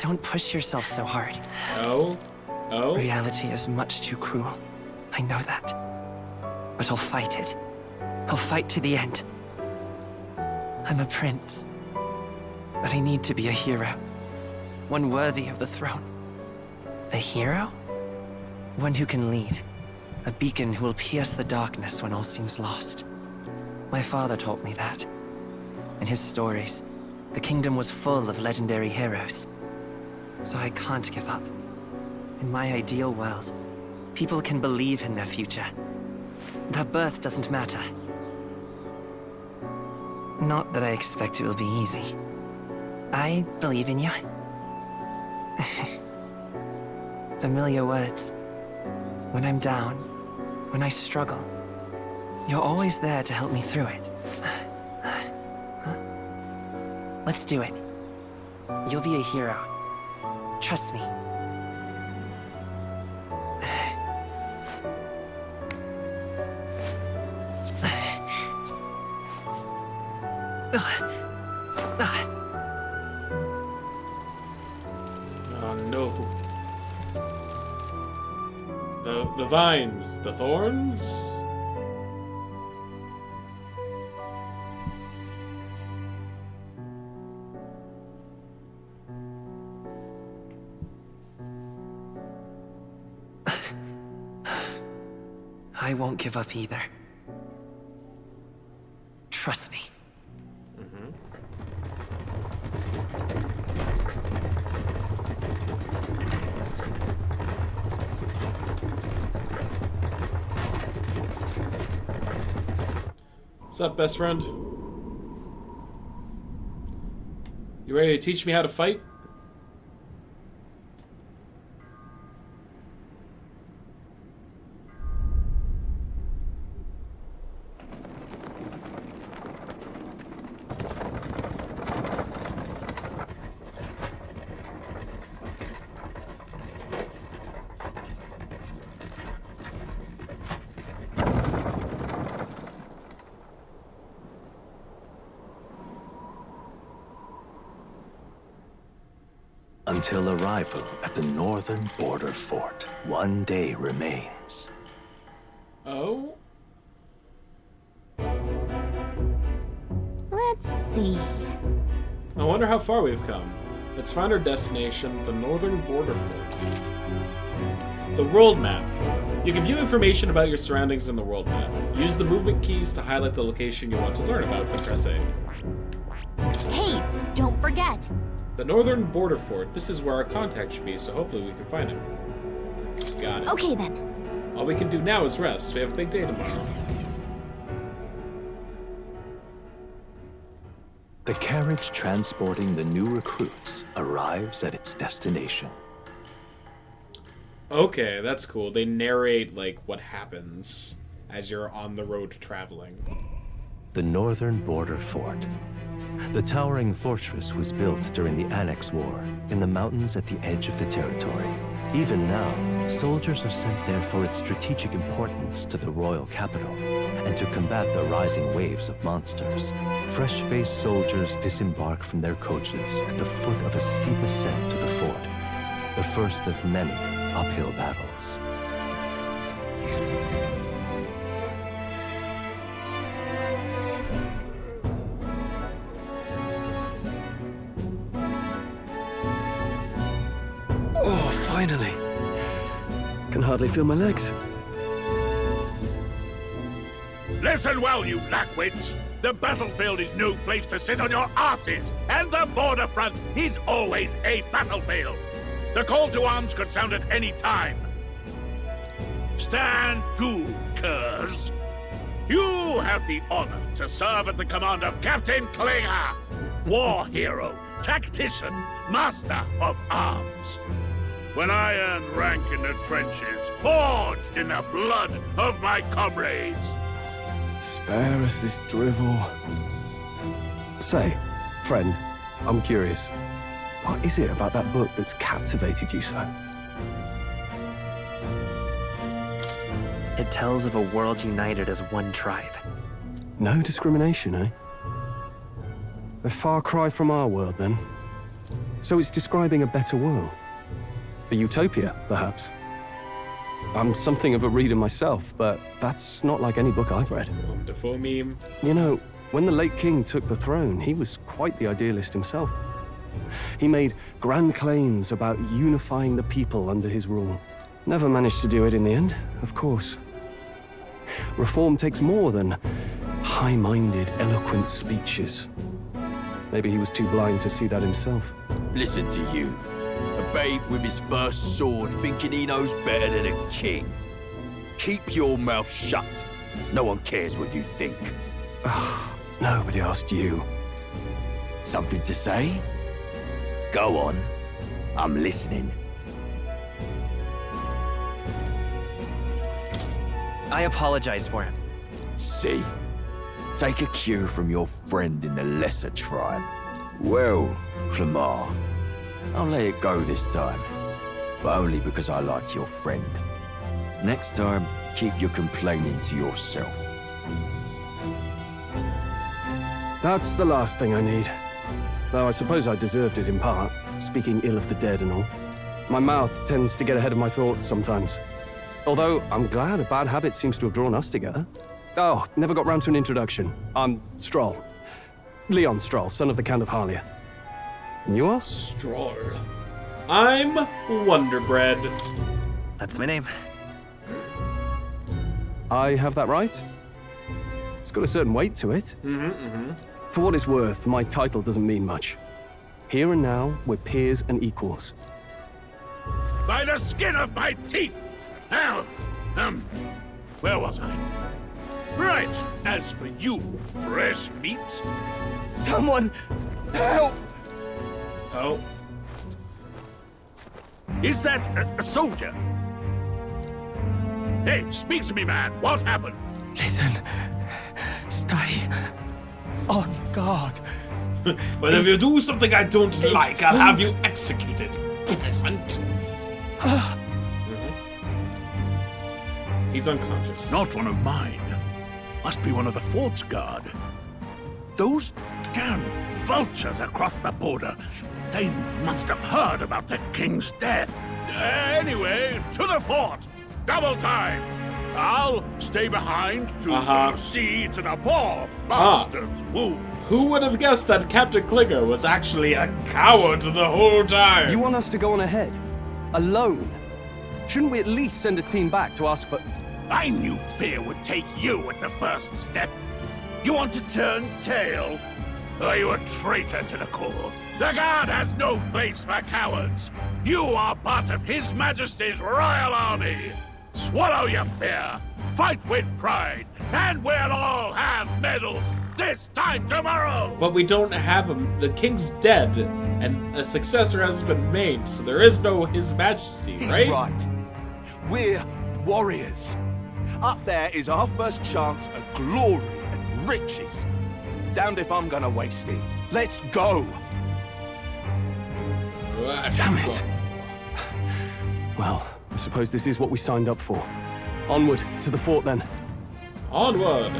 Don't push yourself so hard. Oh? Oh? Reality is much too cruel. I know that. But I'll fight it. I'll fight to the end. I'm a prince. But I need to be a hero. One worthy of the throne. A hero? One who can lead. A beacon who will pierce the darkness when all seems lost. My father taught me that. In his stories, the kingdom was full of legendary heroes. So I can't give up. In my ideal world, people can believe in their future. Their birth doesn't matter. Not that I expect it will be easy. I believe in you. Familiar words. When I'm down, when I struggle, you're always there to help me through it. Let's do it. You'll be a hero. Trust me. Oh no. The vines, the thorns? I won't give up either. Trust me. What's up, best friend? You ready to teach me how to fight? Until arrival at the northern border fort, 1 day remains. Oh? Let's see. I wonder how far we've come. Let's find our destination, the northern border fort. The world map. You can view information about your surroundings in the world map. Use the movement keys to highlight the location you want to learn about, then press A. Hey, don't forget. The northern border fort. This is where our contact should be, so hopefully we can find him. Got it. Okay then. All we can do now is rest. We have a big day tomorrow. The carriage transporting the new recruits arrives at its destination. Okay, that's cool. They narrate, like, what happens as you're on the road traveling. The northern border fort. The towering fortress was built during the Annex War in the mountains at the edge of the territory. Even now, soldiers are sent there for its strategic importance to the royal capital and to combat the rising waves of monsters. Fresh-faced soldiers disembark from their coaches at the foot of a steep ascent to the fort, the first of many uphill battles. Oh, finally. Can hardly feel my legs. Listen well, you lackwits. The battlefield is no place to sit on your asses, and the border front is always a battlefield. The call to arms could sound at any time. Stand to, curs. You have the honor to serve at the command of Captain Klinger, war hero, tactician, master of arms. When I earned rank in the trenches, forged in the blood of my comrades. Spare us this drivel. Say, friend, I'm curious. What is it about that book that's captivated you so? It tells of a world united as one tribe. No discrimination, eh? A far cry from our world, then. So it's describing a better world. A utopia, perhaps. I'm something of a reader myself, but that's not like any book I've read. Defoe meme. You know, when the late king took the throne, he was quite the idealist himself. He made grand claims about unifying the people under his rule. Never managed to do it in the end, of course. Reform takes more than high-minded, eloquent speeches. Maybe he was too blind to see that himself. Listen to you. A babe with his first sword thinking he knows better than a king. Keep your mouth shut. No one cares what you think. Nobody asked you. Something to say? Go on. I'm listening. I apologize for him. See? Take a cue from your friend in the lesser tribe. Well, Clamar, I'll let it go this time. But only because I like your friend. Next time, keep your complaining to yourself. That's the last thing I need. Though I suppose I deserved it in part, speaking ill of the dead and all. My mouth tends to get ahead of my thoughts sometimes. Although, I'm glad a bad habit seems to have drawn us together. Oh, never got round to an introduction. I'm Stroll. Leon Stroll, son of the Count of Harlia. And you are? Stroll. I'm Wonderbread. That's my name. I have that right? It's got a certain weight to it. For what it's worth, my title doesn't mean much. Here and now, we're peers and equals. By the skin of my teeth! Now, where was I? Right, as for you, fresh meat... Someone, help! Oh. Is that a soldier? Hey, speak to me, man. What happened? Listen, stay on guard. But if you do something I don't like, I'll have you executed, peasant. He's unconscious. Not one of mine. Must be one of the fort's guard. Those damn vultures across the border. They must have heard about the king's death. Anyway, to the fort. Double time. I'll stay behind to see to the poor bastard's wound. Who would have guessed that Captain Klinger was actually a coward the whole time? You want us to go on ahead? Alone? Shouldn't we at least send a team back to ask for... I knew fear would take you at the first step. You want to turn tail? Are you a traitor to the core? The Guard has no place for cowards. You are part of His Majesty's Royal Army. Swallow your fear. Fight with pride. And we'll all have medals this time tomorrow. But we don't have him. The king's dead, and a successor hasn't been made, so there is no His Majesty, right? He's right. We're warriors. Up there is our first chance at glory and riches. Damned if I'm gonna waste it. Let's go! Damn it. Well, I suppose this is what we signed up for. Onward to the fort, then. Onward!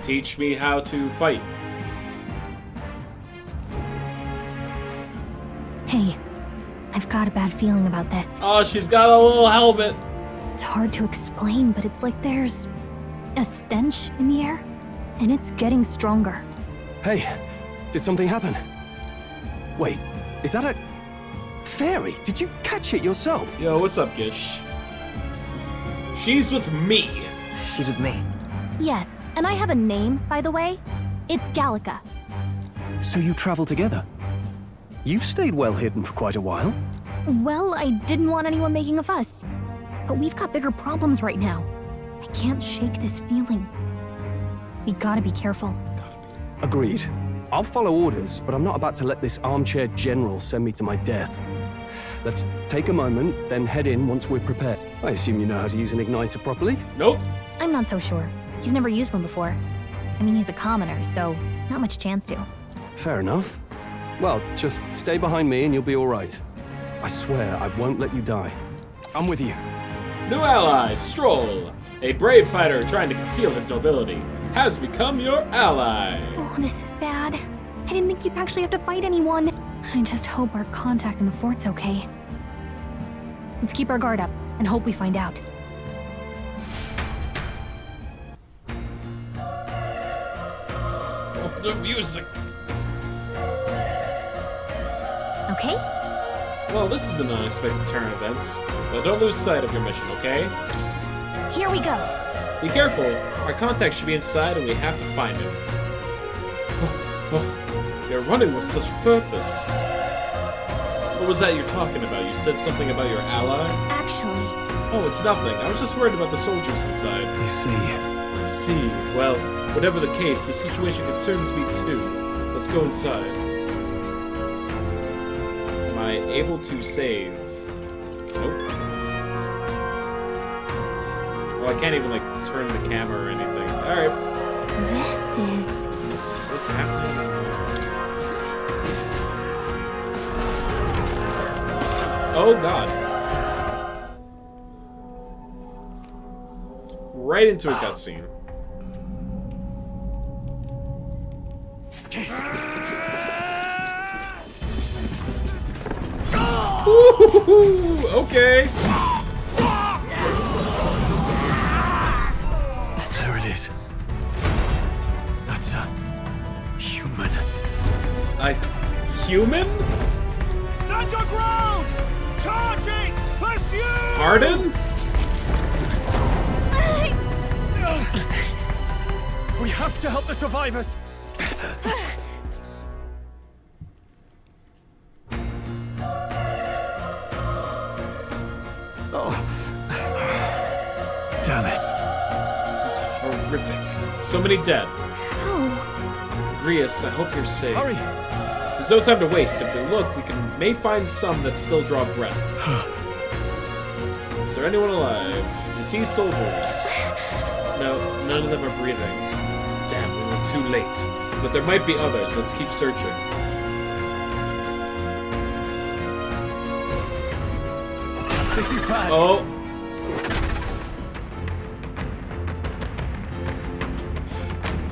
Teach me how to fight. Hey, I've got a bad feeling about this. Oh, she's got a little helmet. It's hard to explain, but it's like there's a stench in the air, and it's getting stronger. Hey, did something happen? Wait, is that a fairy? Did you catch it yourself? Yo, what's up, Gish? She's with me. She's with me. Yes, and I have a name, by the way. It's Gallica. So you travel together? You've stayed well hidden for quite a while. Well, I didn't want anyone making a fuss. But we've got bigger problems right now. I can't shake this feeling. We gotta be careful. Agreed. I'll follow orders, but I'm not about to let this armchair general send me to my death. Let's take a moment, then head in once we're prepared. I assume you know how to use an igniter properly? Nope. I'm not so sure. He's never used one before. I mean, he's a commoner, so not much chance to. Fair enough. Well, just stay behind me and you'll be all right. I swear I won't let you die. I'm with you. New ally, Stroll. A brave fighter trying to conceal his nobility has become your ally. Oh, this is bad. I didn't think you'd actually have to fight anyone. I just hope our contact in the fort's okay. Let's keep our guard up and hope we find out. Oh, the music. Okay? Well, this is an unexpected turn of events, but don't lose sight of your mission, okay? Here we go. Be careful. Our contact should be inside and we have to find him. You're running with such purpose. What was that you're talking about? You said something about your ally? Actually... Oh, it's nothing. I was just worried about the soldiers inside. I see. I see. Well, whatever the case, the situation concerns me too. Let's go inside. Am I able to save? Nope. Oh, I can't even, like, turn the camera or anything. Alright. This is... What's happening? Oh, God. Right into a cutscene. Okay. There it is. That's a human. A human? Stand your ground! Charging! Pursue! Pardon? have to help the survivors. Oh. Damn it. This is horrific. So many dead. How? Grius, I hope you're safe. Hurry. There's no time to waste. If we look, we may find some that still draw breath. Is there anyone alive? Deceased soldiers? No, none of them are breathing. Damn, we were too late. But there might be others. Let's keep searching. This is bad. Oh.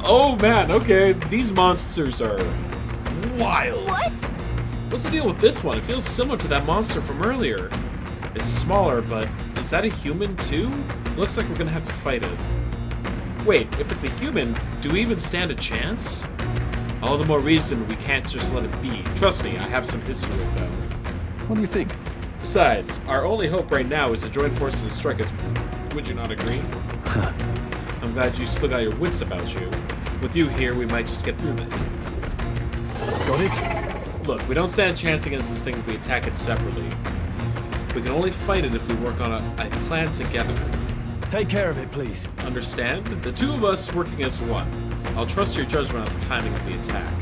Oh man, okay. These monsters are wild. What? What's the deal with this one? It feels similar to that monster from earlier. It's smaller, but is that a human too? Looks like we're gonna have to fight it. Wait, if it's a human, do we even stand a chance? All the more reason we can't just let it be. Trust me, I have some history with them. What do you think? Besides, our only hope right now is to join forces and strike us. Would you not agree? I'm glad you still got your wits about you. With you here, we might just get through this. Got it? Look, we don't stand a chance against this thing if we attack it separately. We can only fight it if we work on a plan together. Take care of it, please. Understand? The two of us working as one. I'll trust your judgment on the timing of the attack.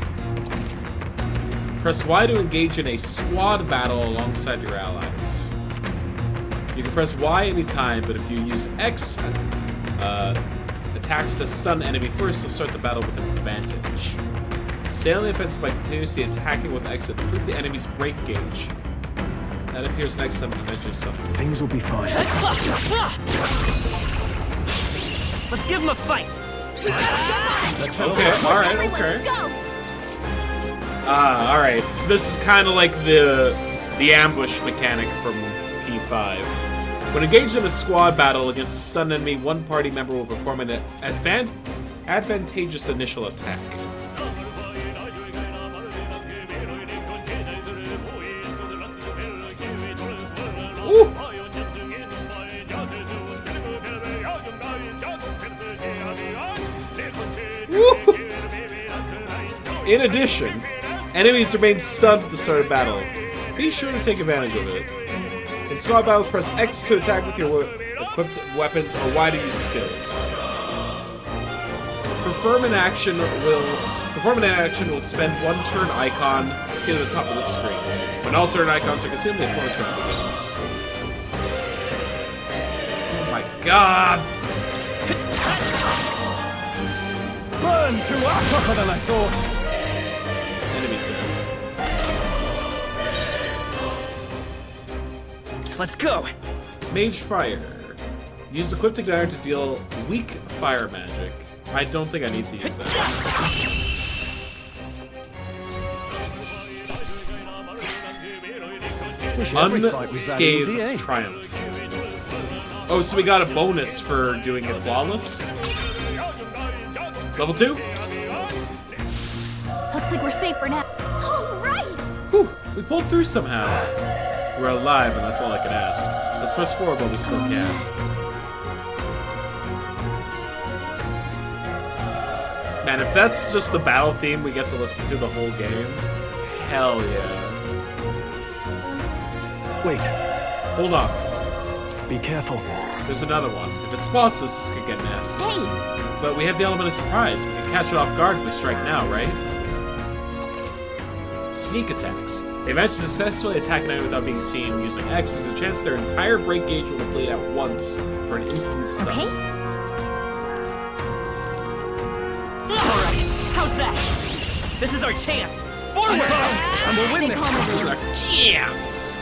Press Y to engage in a squad battle alongside your allies. You can press Y anytime, but if you use X attacks to stun enemy first, you'll start the battle with an advantage. Stay on the offensive by continuously attacking with X and improve the enemy's break gauge. That appears next time you mention something. Things will be fine. Let's give him a fight. That's okay, alright, okay. Alright. So this is kind of like the ambush mechanic from P5. When engaged in a squad battle against a stunned enemy, one party member will perform an advantageous initial attack. Ooh. In addition, enemies remain stunned at the start of battle. Be sure to take advantage of it. In squad battles, press X to attack with your equipped weapons or Y to use skills. Perform an action will expend one turn icon seen at the top of the screen. When all turn icons are consumed, the opponent's turn begins. Oh my god! Burn to tougher than I thought. Enemy turn. Let's go. Mage Fire. Use equipped igniter to deal weak fire magic. I don't think I need to use that. Unscathed Triumph. Oh, so we got a bonus for doing it flawless? Level 2? Looks like we're safe for now. All right! Whew, we pulled through somehow. We're alive, and that's all I can ask. Let's press forward while we still can. Man, if that's just the battle theme we get to listen to the whole game, hell yeah. Wait. Hold on. Be careful. There's another one. If it spots us, this could get nasty. Hey! But we have the element of surprise. We can catch it off guard if we strike now, right? Sneak attacks. They manage to successfully attack an enemy without being seen using X. There's a chance their entire break gauge will deplete at once for an instant stun. Okay. Alright, how's that? This is our chance! Forward! And we'll win this! Chance!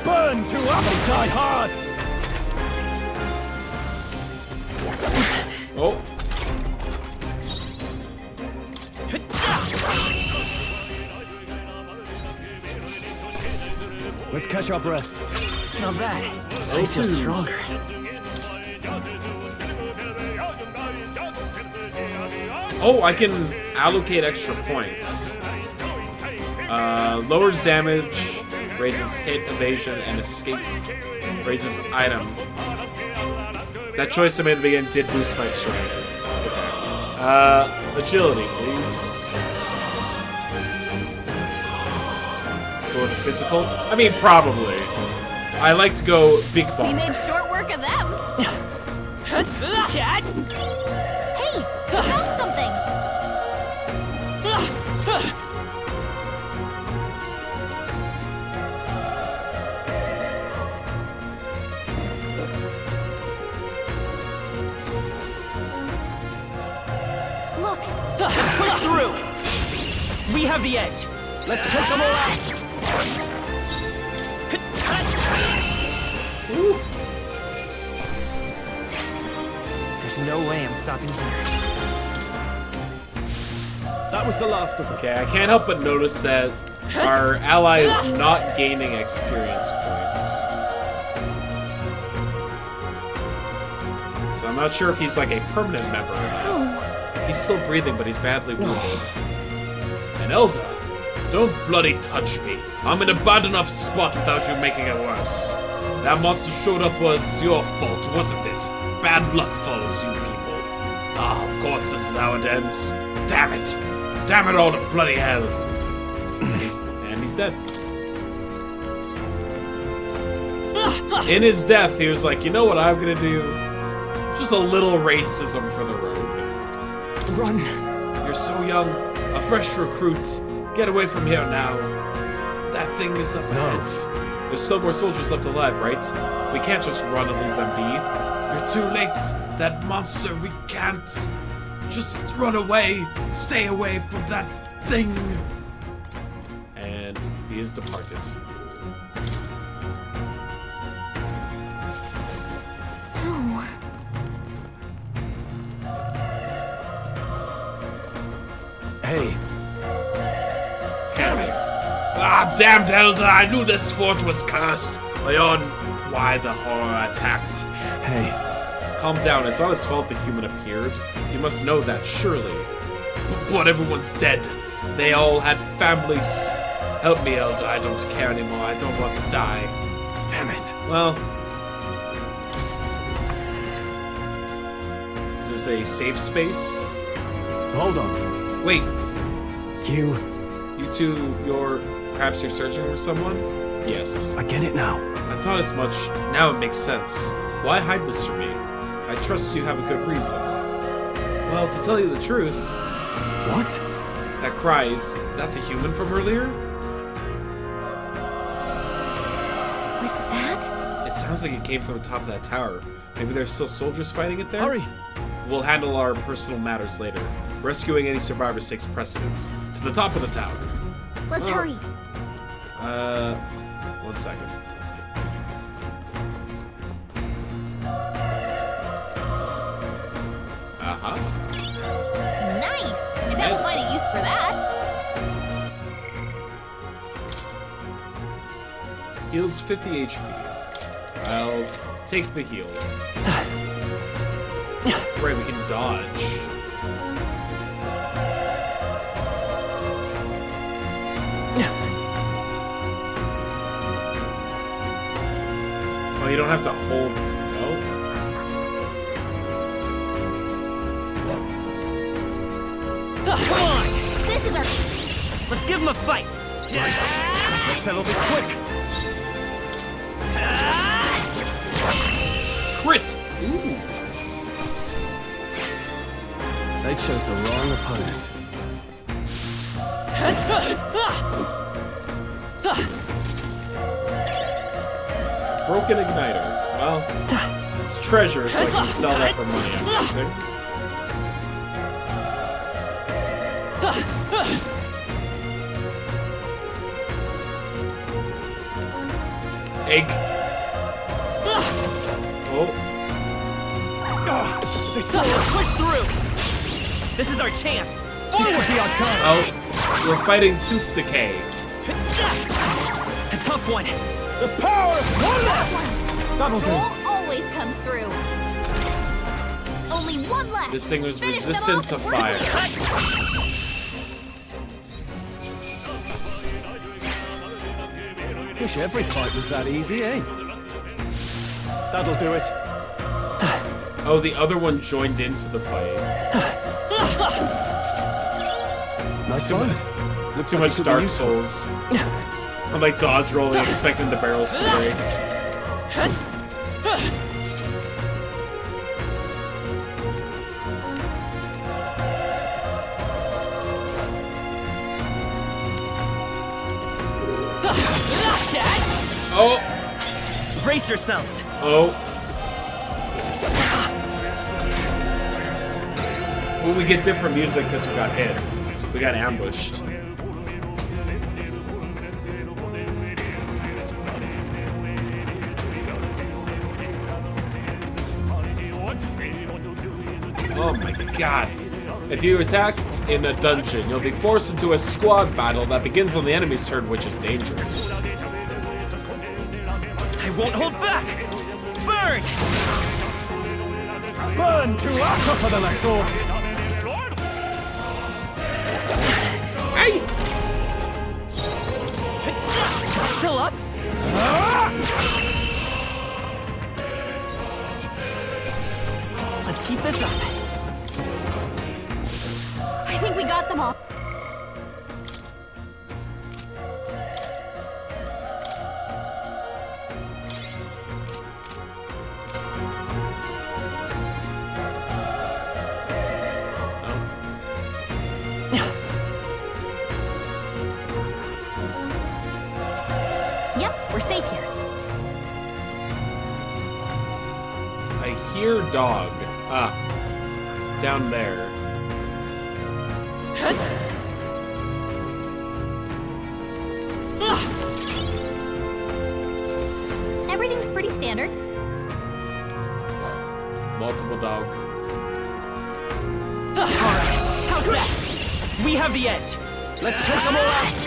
Burn to die hard! Oh. Let's catch our breath. Not bad. I feel stronger. Oh, I can allocate extra points. Lowers damage, raises hit, evasion, and escape. Raises item. That choice I made at the beginning did boost my strength. Agility, please. Go with the physical? I mean, probably. I like to go big We bump. made short work of them. Hey, found something. Look! Let's push through! We have the edge. Let's take them all out! There's no way I'm stopping here. That was the last of them. Okay, I can't help but notice that our ally is not gaining experience points. So I'm not sure if he's like a permanent member or not. He's still breathing, but he's badly wounded. And Elda, don't bloody touch me. I'm in a bad enough spot without you making it worse. That monster showed up was your fault, wasn't it? Bad luck follows you people. Ah, of course this is how it ends. Damn it! Damn it all to bloody hell! And he's dead. In his death, he was like, you know what I'm gonna do? Just a little racism for the road. Run! You're so young, a fresh recruit. Get away from here now. That thing is up ahead. There's still more soldiers left alive, right? We can't just run and leave them be. You're too late. That monster, we can't. Just run away. Stay away from that thing. And he is departed. Oh. Hey. Damn it. Ah, damned Elder, I knew this fort was cursed. Leon, why the horror attacked? Hey. Calm down, it's not his fault the human appeared. You must know that, surely. But everyone's dead. They all had families. Help me, Elder, I don't care anymore. I don't want to die. Damn it. Well... Is this a safe space? Hold on. Wait. You two, perhaps you're searching for someone? Yes. I get it now. I thought as much. Now it makes sense. Why hide this from me? I trust you have a good reason. Well, to tell you the truth... What? That cry, is that the human from earlier? Was that? It sounds like it came from the top of that tower. Maybe there's still soldiers fighting it there? Hurry! We'll handle our personal matters later. Rescuing any survivors takes precedence. To the top of the tower. Let's hurry. 1 second. Uh-huh. Nice! I bet we'll find a use for that. Heals 50 HP. I'll take the heal. Right, we can dodge. Oh, you don't have to hold. No. Come on! This is our... Let's give him a fight! Right. Let's settle this quick! Crit! Ooh. They chose the wrong opponent. Broken igniter. Well, it's treasure, so I can sell that for money, I'm guessing. Egg. Oh. They saw us push through! This is our chance! This could be our chance! Oh, we're fighting tooth decay. A tough one! The power of one! That'll do! Soul always comes through. Only one left. This thing was Finish them resistant to off. fire. Wish every fight was that easy, eh? That'll do it. Oh, the other one joined into the fight. Nice too find. much, Looks too like much it could be Dark useful. Souls. I'm like dodge rolling, expecting the barrels to break. Oh! Brace yourselves! Oh. Well, we get different music because we got hit. We got ambushed. Oh my god. If you attacked in a dungeon, you'll be forced into a squad battle that begins on the enemy's turn, which is dangerous. I won't hold back! Burn! Burn to tougher than I thought! Hey! Still up? Let's keep this up. I think we got them all. Yep, we're safe here. I hear dog. Ah. It's down there. Everything's pretty standard. Multiple dog. Alright, how's that? We have the edge. Let's take them all out.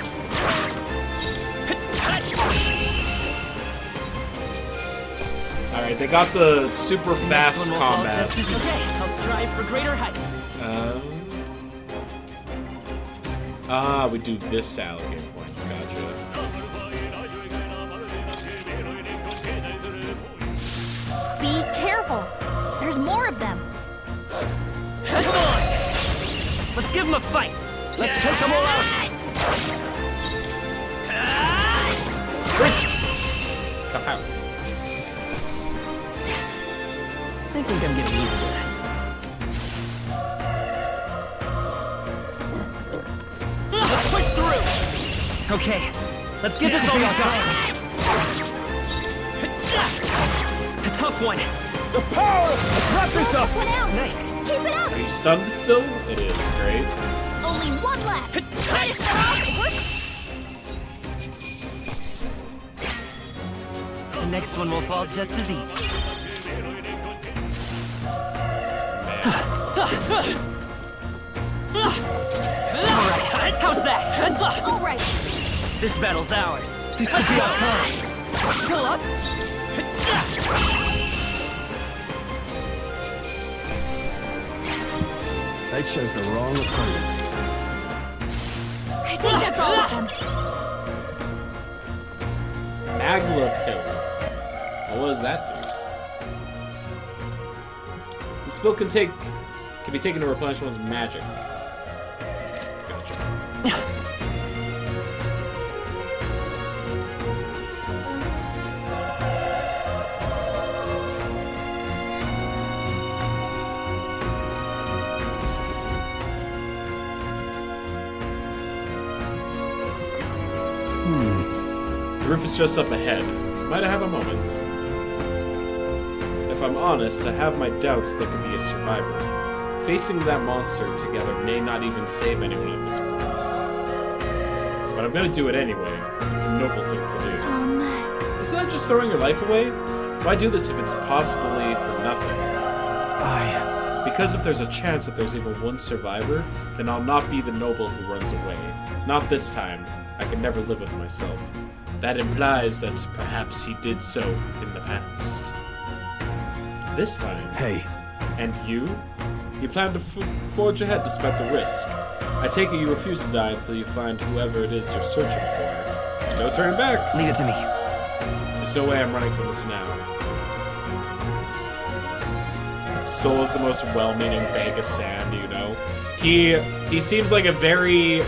Alright, they got the super fast combat. Okay, I'll strive for greater heights. We do this to allocate points. Gotcha. Be careful. There's more of them. Come on! Let's give them a fight. Let's take them all out. Kapow. I think I'm getting used to this. Let's push through! Okay, let's get this all done. A tough one. The power! Let's wrap this up! Nice. Keep it up! Are you stunned still? It is. Great. Only one left. Finish them off. The next one will fall just as easy. Alright, how's that? Alright. This battle's ours. This could be our time. Still up? They chose the wrong opponent. I think that's all of them. Magla pill. What does that do? The spell can be taken to replenish one's magic. Gotcha. The roof is just up ahead. Might I have a moment? If I'm honest, I have my doubts there could be a survivor. Facing that monster together may not even save anyone at this point. But I'm gonna do it anyway. It's a noble thing to do. Isn't that just throwing your life away? Why do this if it's possibly for nothing? Because if there's a chance that there's even one survivor, then I'll not be the noble who runs away. Not this time. I can never live with myself. That implies that perhaps he did so in the past. This time. Hey. And you? You plan to forge ahead despite the risk. I take it you refuse to die until you find whoever it is you're searching for. No turning back. Leave it to me. There's no way I'm running from this now. Stoll is the most well-meaning bag of sand, you know? He seems like a very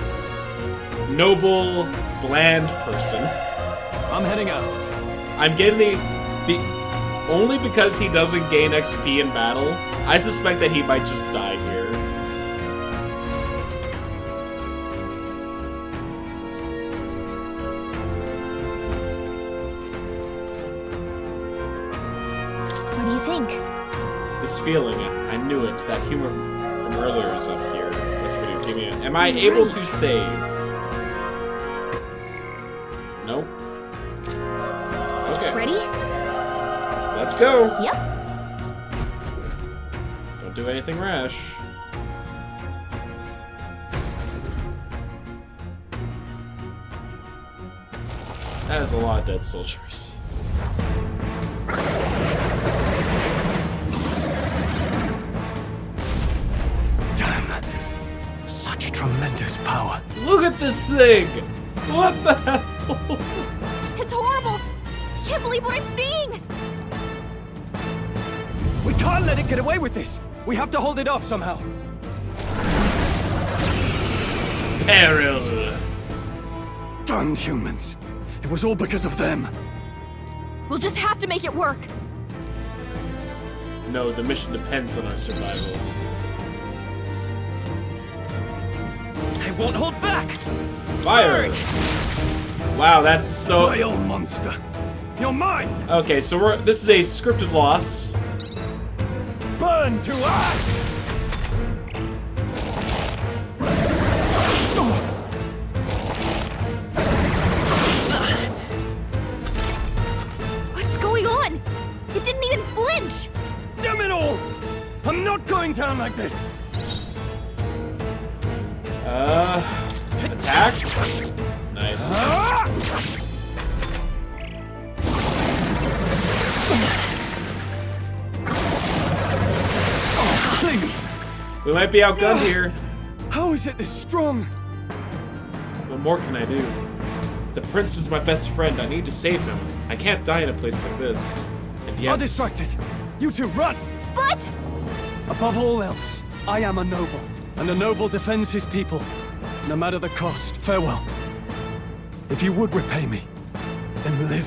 noble, bland person. I'm heading out. I'm getting the only because he doesn't gain XP in battle, I suspect that he might just die here. What do you think? This feeling, I knew it. That humor from earlier is up here. Which would give me it. Am I able to save? Nope. Okay. Ready? Let's go. Yep. Don't do anything rash. That is a lot of dead soldiers. Damn. Such tremendous power. Look at this thing! What the hell? It's horrible! I can't believe what I'm seeing! We can't let it get away with this! We have to hold it off somehow. Peril! Darn humans. It was all because of them. We'll just have to make it work. No, the mission depends on our survival. I won't hold back! Fire! Wow, that's so... Vile monster! You're mine! Okay, so this is a scripted loss. Burn to ash! What's going on? It didn't even flinch! Damn it all! I'm not going down like this! Attack? Nice. Please! We might be outgunned here. How is it this strong? What more can I do? The prince is my best friend. I need to save him. I can't die in a place like this. And yet... Are distracted. You two, run! But... Above all else, I am a noble, and a noble defends his people, no matter the cost. Farewell. If you would repay me, then live.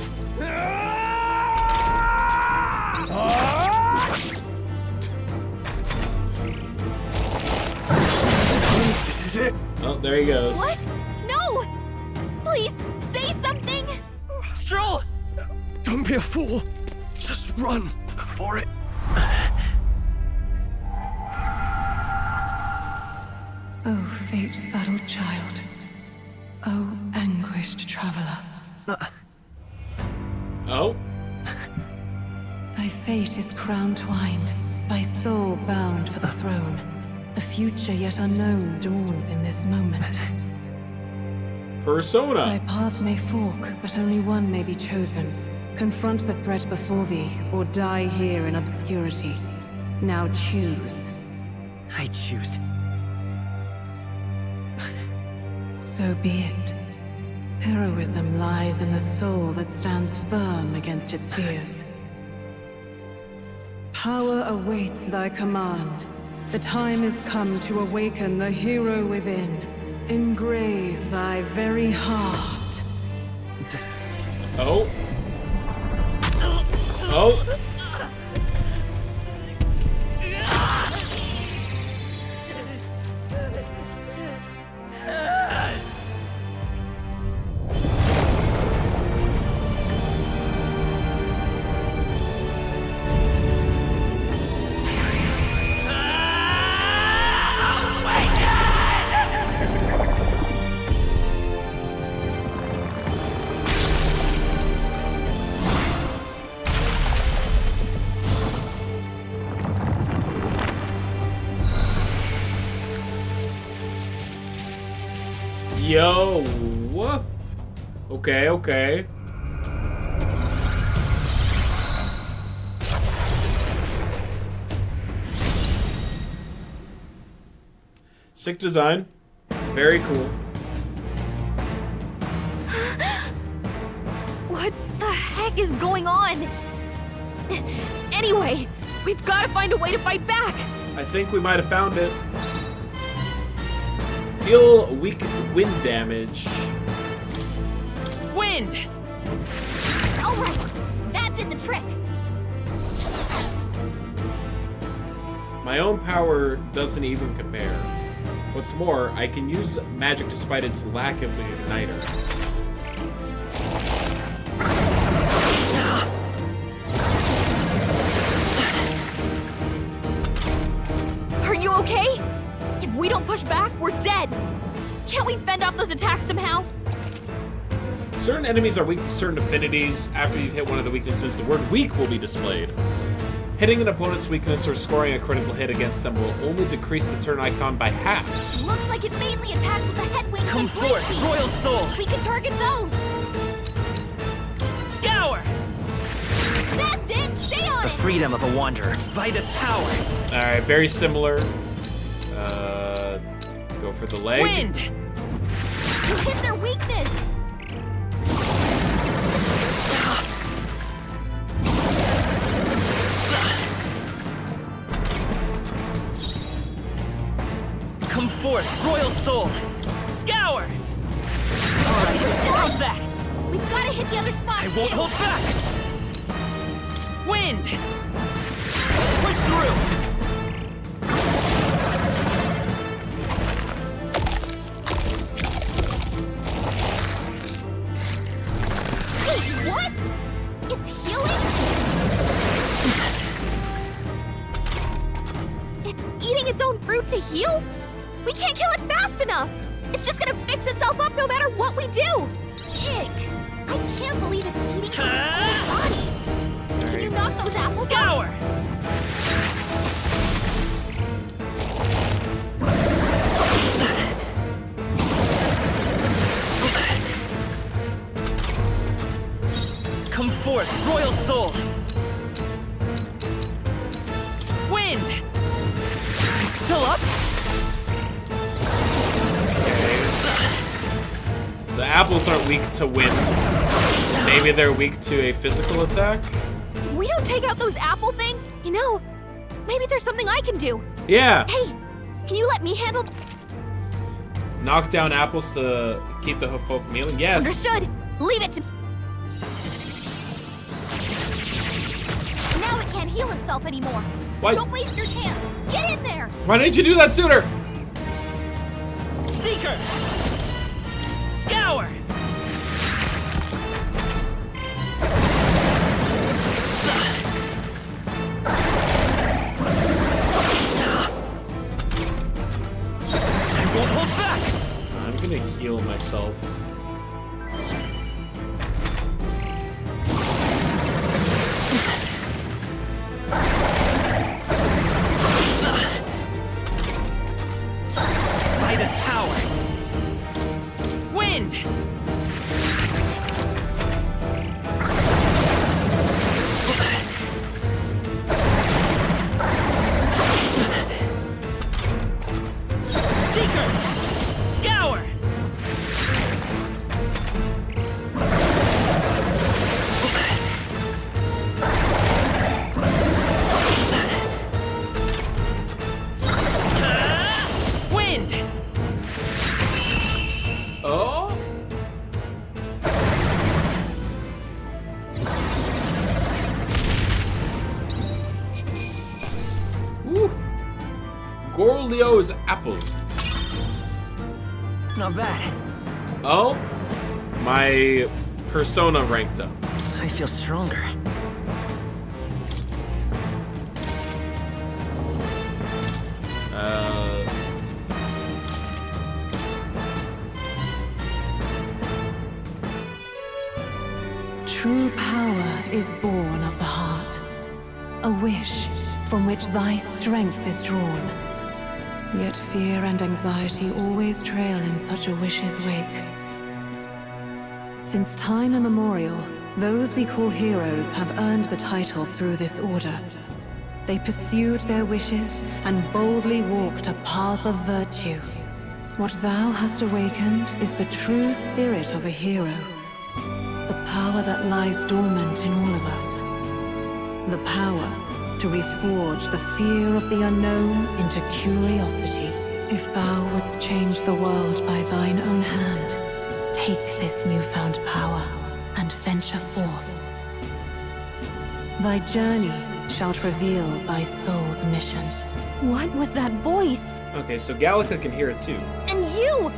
This is it. Oh, there he goes. What? No! Please, say something! Stroll! Don't be a fool. Just run before it... Oh, fate-saddled child. Oh, anguished traveler. Oh? Thy fate is crown-twined, thy soul bound for the throne. The future yet unknown dawns in this moment. Persona. Thy path may fork, but only one may be chosen. Confront the threat before thee, or die here in obscurity. Now choose. I choose. So be it. Heroism lies in the soul that stands firm against its fears. Power awaits thy command. The time is come to awaken the hero within. Engrave thy very heart. Oh. Oh. Yo, what? Okay, okay. Sick design. Very cool. What the heck is going on? Anyway, We've got to find a way to fight back! I think we might have found it. Deal weak wind damage. Wind! Alright, that did the trick. My own power doesn't even compare. What's more, I can use magic despite its lack of the igniter. Are you okay? If we don't push back, we're dead! Can't we fend off those attacks somehow? Certain enemies are weak to certain affinities. After you've hit one of the weaknesses, the word weak will be displayed. Hitting an opponent's weakness or scoring a critical hit against them will only decrease the turn icon by half. Looks like it mainly attacks with the head wings Come and blade forth, feet. Royal Soul! We can target those. Scour! That's it! Stay on The it! freedom of a wanderer. Vitus power. Alright, very similar. Go for the leg. Wind! You hit their weakness! Come forth, Royal Soul! Scour! Alright, How's that? we've got to hit the other spots I won't too. hold back! Wind! Push through! Wait, what? It's healing? It's eating its own fruit to heal? We can't kill it fast enough! It's just gonna fix itself up no matter what we do! Ick! I can't believe it's eating its own body! Can you knock those apples Scour! out? Come forth, Royal Soul! Wind! Still up? The apples aren't weak to wind. Maybe they're weak to a physical attack? If we don't take out those apple things, you know, maybe there's something I can do. Yeah. Hey, can you let me handle... Knock down apples to keep the foe from healing? Yes. Understood. Leave it to... Now it can't heal itself anymore. What? Don't waste your chance. Get in there. Why didn't you do that sooner? Seeker! Scour! I won't hold back! I'm gonna heal myself. Vitus power! Wind! Seeker! Scour! Wind! Oh? Woo. Gorlio's apple. Not bad. Oh? My persona ranked up. I feel stronger. True power is born of the heart, a wish from which thy strength is drawn. Yet fear and anxiety always trail in such a wish's wake. Since time immemorial, those we call heroes have earned the title through this order. They pursued their wishes and boldly walked a path of virtue. What thou hast awakened is the true spirit of a hero. The power that lies dormant in all of us. The power to reforge the fear of the unknown into curiosity. If thou wouldst change the world by thine own hand, take this newfound power and venture forth. Thy journey shalt reveal thy soul's mission. What was that voice? Okay, so Gallica can hear it too. And you!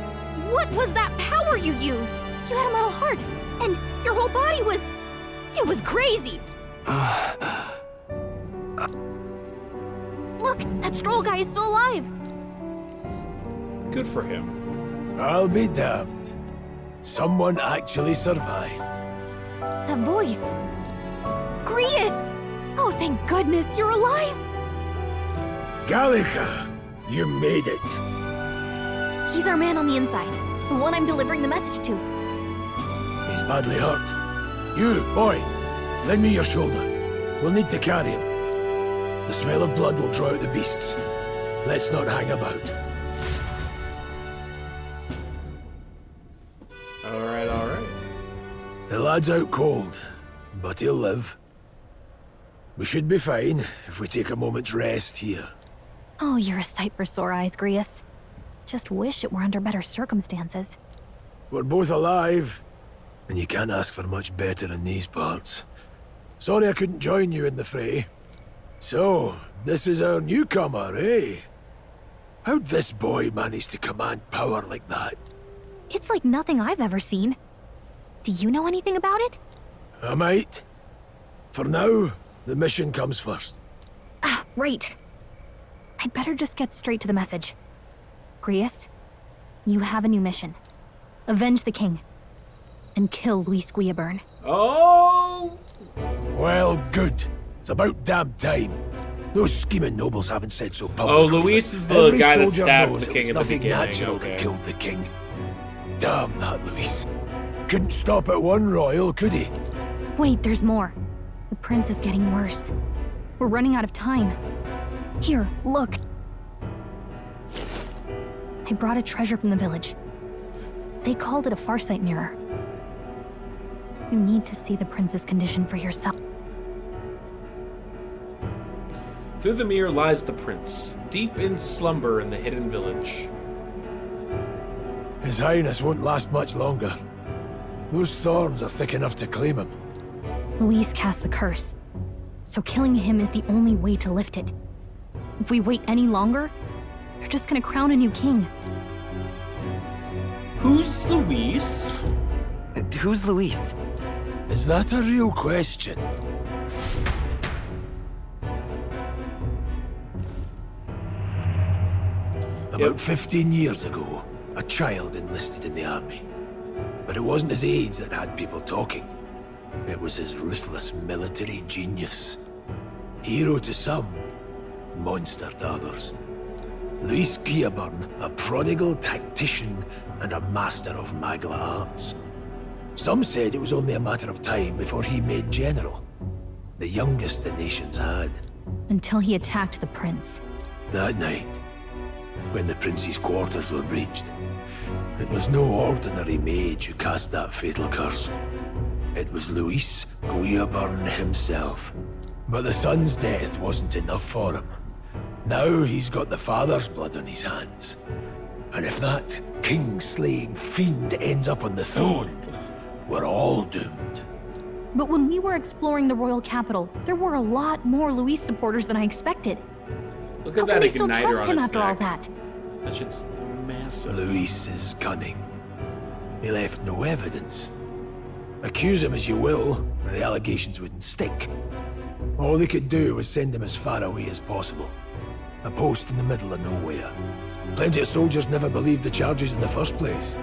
What was that power you used? You had a metal heart, and your whole body was... It was crazy! Look, that Stroll guy is still alive! Good for him. I'll be damned. Someone actually survived. That voice. Grius! Oh, thank goodness you're alive! Gallica, you made it. He's our man on the inside, the one I'm delivering the message to. He's badly hurt. You, boy, lend me your shoulder. We'll need to carry him. The smell of blood will draw out the beasts. Let's not hang about. Alright, alright. The lad's out cold, but he'll live. We should be fine if we take a moment's rest here. Oh, you're a sight for sore eyes, Grius. Just wish it were under better circumstances. We're both alive, and you can't ask for much better in these parts. Sorry I couldn't join you in the fray. So, this is our newcomer, eh? How'd this boy manage to command power like that? It's like nothing I've ever seen. Do you know anything about it? I might. For now, the mission comes first. Ah, right. I'd better just get straight to the message. Grius, you have a new mission. Avenge the king. And kill Luis Guillaburn. Oh! Well, good. It's about damn time. Those scheming nobles haven't said so publicly. Oh, Luis is the guy that stabbed the king at the nothing beginning. natural Okay. that killed the king. Damn that Luis. Couldn't stop at one royal, could he? Wait, there's more. The prince is getting worse. We're running out of time. Here, look. I brought a treasure from the village. They called it a farsight mirror. You need to see the prince's condition for yourself. Through the mirror lies the prince, deep in slumber in the hidden village. His Highness won't last much longer. Those thorns are thick enough to claim him. Luis cast the curse, so killing him is the only way to lift it. If we wait any longer, they're just gonna crown a new king. Who's Luis? Who's Luis? Is that a real question? About 15 years ago, a child enlisted in the army. But it wasn't his age that had people talking. It was his ruthless military genius. Hero to some, monster to others. Luis Guillaburn, a prodigal tactician and a master of Magla arts. Some said it was only a matter of time before he made general. The youngest the nations had. Until he attacked the prince. That night, when the prince's quarters were breached, it was no ordinary mage who cast that fatal curse. It was Luis Guillaburn himself. But the son's death wasn't enough for him. Now he's got the father's blood on his hands. And if that king-slaying fiend ends up on the throne, we're all doomed. But when we were exploring the royal capital, there were a lot more Luis supporters than I expected. Look How at that can we still igniter trust on him his after all neck. that? That shit's massive. Luis is cunning. He left no evidence. Accuse him as you will, but the allegations wouldn't stick. All they could do was send him as far away as possible. A post in the middle of nowhere. Plenty of soldiers never believed the charges in the first place.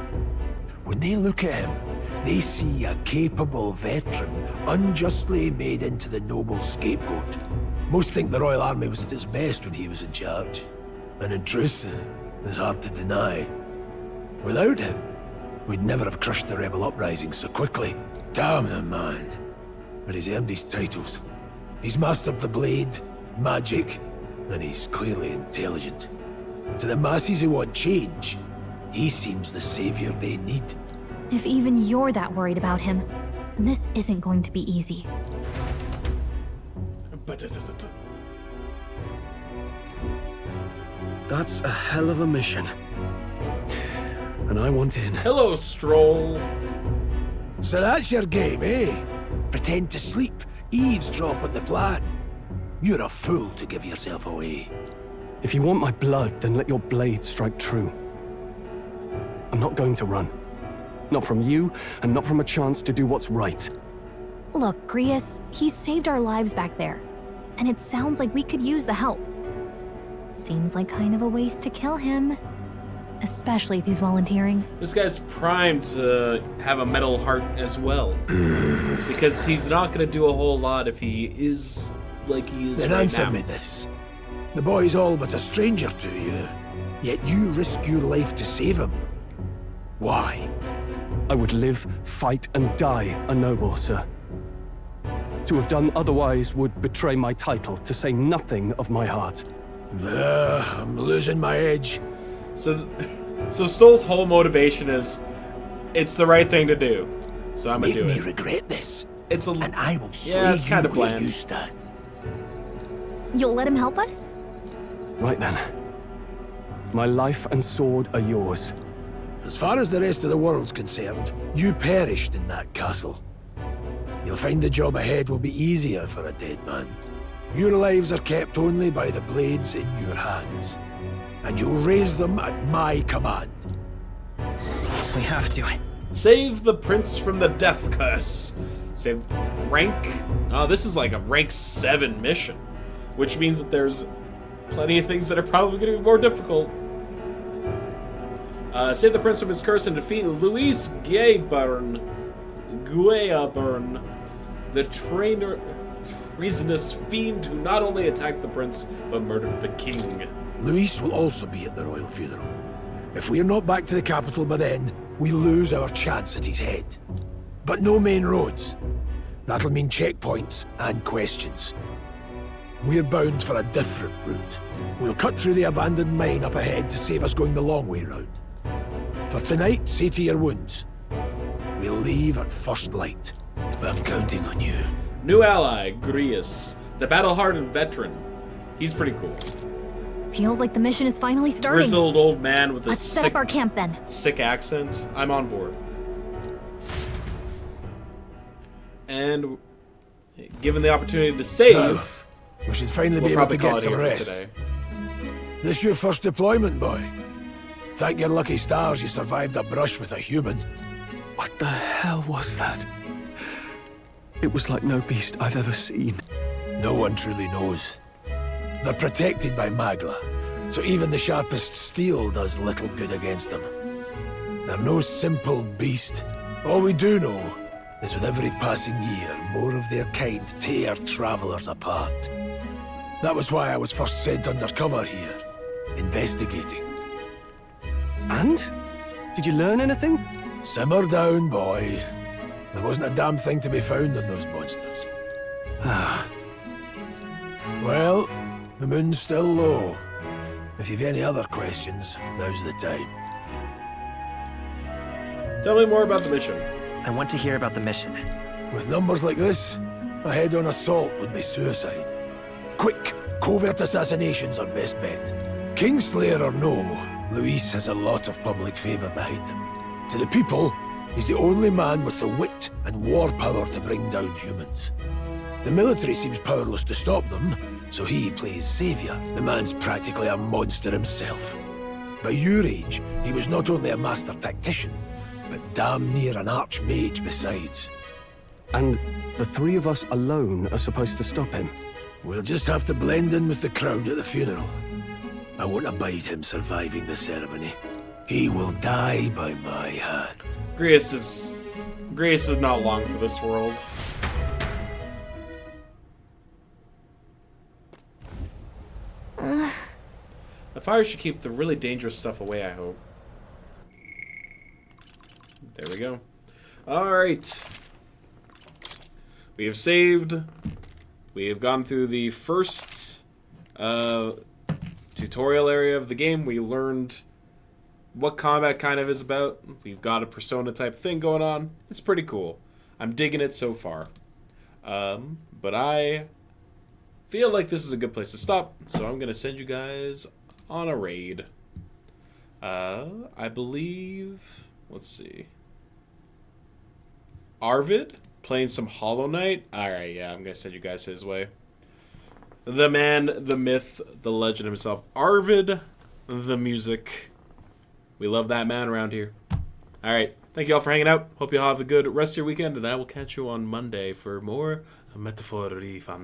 When they look at him, they see a capable veteran unjustly made into the noble scapegoat. Most think the Royal Army was at its best when he was in charge. And in truth, it's hard to deny. Without him, we'd never have crushed the rebel uprising so quickly. Damn the man. But he's earned his titles. He's mastered the blade, magic, and he's clearly intelligent. To the masses who want change, he seems the savior they need. If even you're that worried about him, then this isn't going to be easy. That's a hell of a mission. And I want in. Hello, Stroll. So that's your game, eh? Pretend to sleep, eavesdrop on the plan. You're a fool to give yourself away. If you want my blood, then let your blade strike true. I'm not going to run. Not from you, and not from a chance to do what's right. Look, Grius, he saved our lives back there. And it sounds like we could use the help. Seems like kind of a waste to kill him. Especially if he's volunteering. This guy's primed to have a metal heart as well. Because he's not going to do a whole lot if he is like he is then right answer now. me this. The boy's all but a stranger to you, yet you risk your life to save him. Why? I would live, fight, and die a noble, sir. To have done otherwise would betray my title, to say nothing of my heart. I'm losing my edge. So Stoll's whole motivation is, it's the right thing to do, so I'm gonna do it. Make me regret this. It's a, and I will slay yeah, it's kind you of where bland. you stand. You'll let him help us? Right then. My life and sword are yours. As far as the rest of the world's concerned, you perished in that castle. You'll find the job ahead will be easier for a dead man. Your lives are kept only by the blades in your hands. And you'll raise them at my command. We have to. Save the prince from the death curse. Save rank. Oh, this is like a rank 7 mission, which means that there's plenty of things that are probably going to be more difficult. Save the prince from his curse and defeat Luis Gueburn, the treasonous fiend who not only attacked the prince but murdered the king. Luis will also be at the royal funeral. If we're not back to the capital by then, we lose our chance at his head. But no main roads. That'll mean checkpoints and questions. We're bound for a different route. We'll cut through the abandoned mine up ahead to save us going the long way round. For tonight, see to your wounds. We'll leave at first light. I'm counting on you. New ally, Grius, the battle-hardened veteran. He's pretty cool. Feels like the mission is finally starting. Grizzled old man with a Let's set up our camp then. sick accent. I'm on board. And given the opportunity to save, we should finally we'll be able to probably call get it some here for rest. today. This your first deployment, boy? Thank your lucky stars you survived a brush with a human. What the hell was that? It was like no beast I've ever seen. No one truly knows. They're protected by Magla, so even the sharpest steel does little good against them. They're no simple beast. All we do know is with every passing year, more of their kind tear travelers apart. That was why I was first sent undercover here, investigating. And? Did you learn anything? Simmer down, boy. There wasn't a damn thing to be found on those monsters. Well, the moon's still low. If you've any other questions, now's the time. Tell me more about the mission. I want to hear about the mission. With numbers like this, a head-on assault would be suicide. Quick, covert assassinations are best bet. Kingslayer or no, Luis has a lot of public favor behind him. To the people, he's the only man with the wit and war power to bring down humans. The military seems powerless to stop them, so he plays savior. The man's practically a monster himself. By your age, he was not only a master tactician, but damn near an archmage besides. And the three of us alone are supposed to stop him? We'll just have to blend in with the crowd at the funeral. I won't abide him surviving the ceremony. He will die by my hand. Grius is not long for this world. The fire should keep the really dangerous stuff away, I hope. There we go. Alright. We have saved. We have gone through the first tutorial area of the game. We learned what combat kind of is about. We've got a persona type thing going on. It's pretty cool. I'm digging it so far. But I feel like this is a good place to stop, so I'm going to send you guys on a raid. I believe, let's see, Arvid playing some Hollow Knight. All right, yeah, I'm gonna send you guys his way. The man, the myth, the legend himself, Arvid, the music. We love that man around here. All right, thank you all for hanging out. Hope you all have a good rest of your weekend, and I will catch you on Monday for more Metaphor ReFantazio.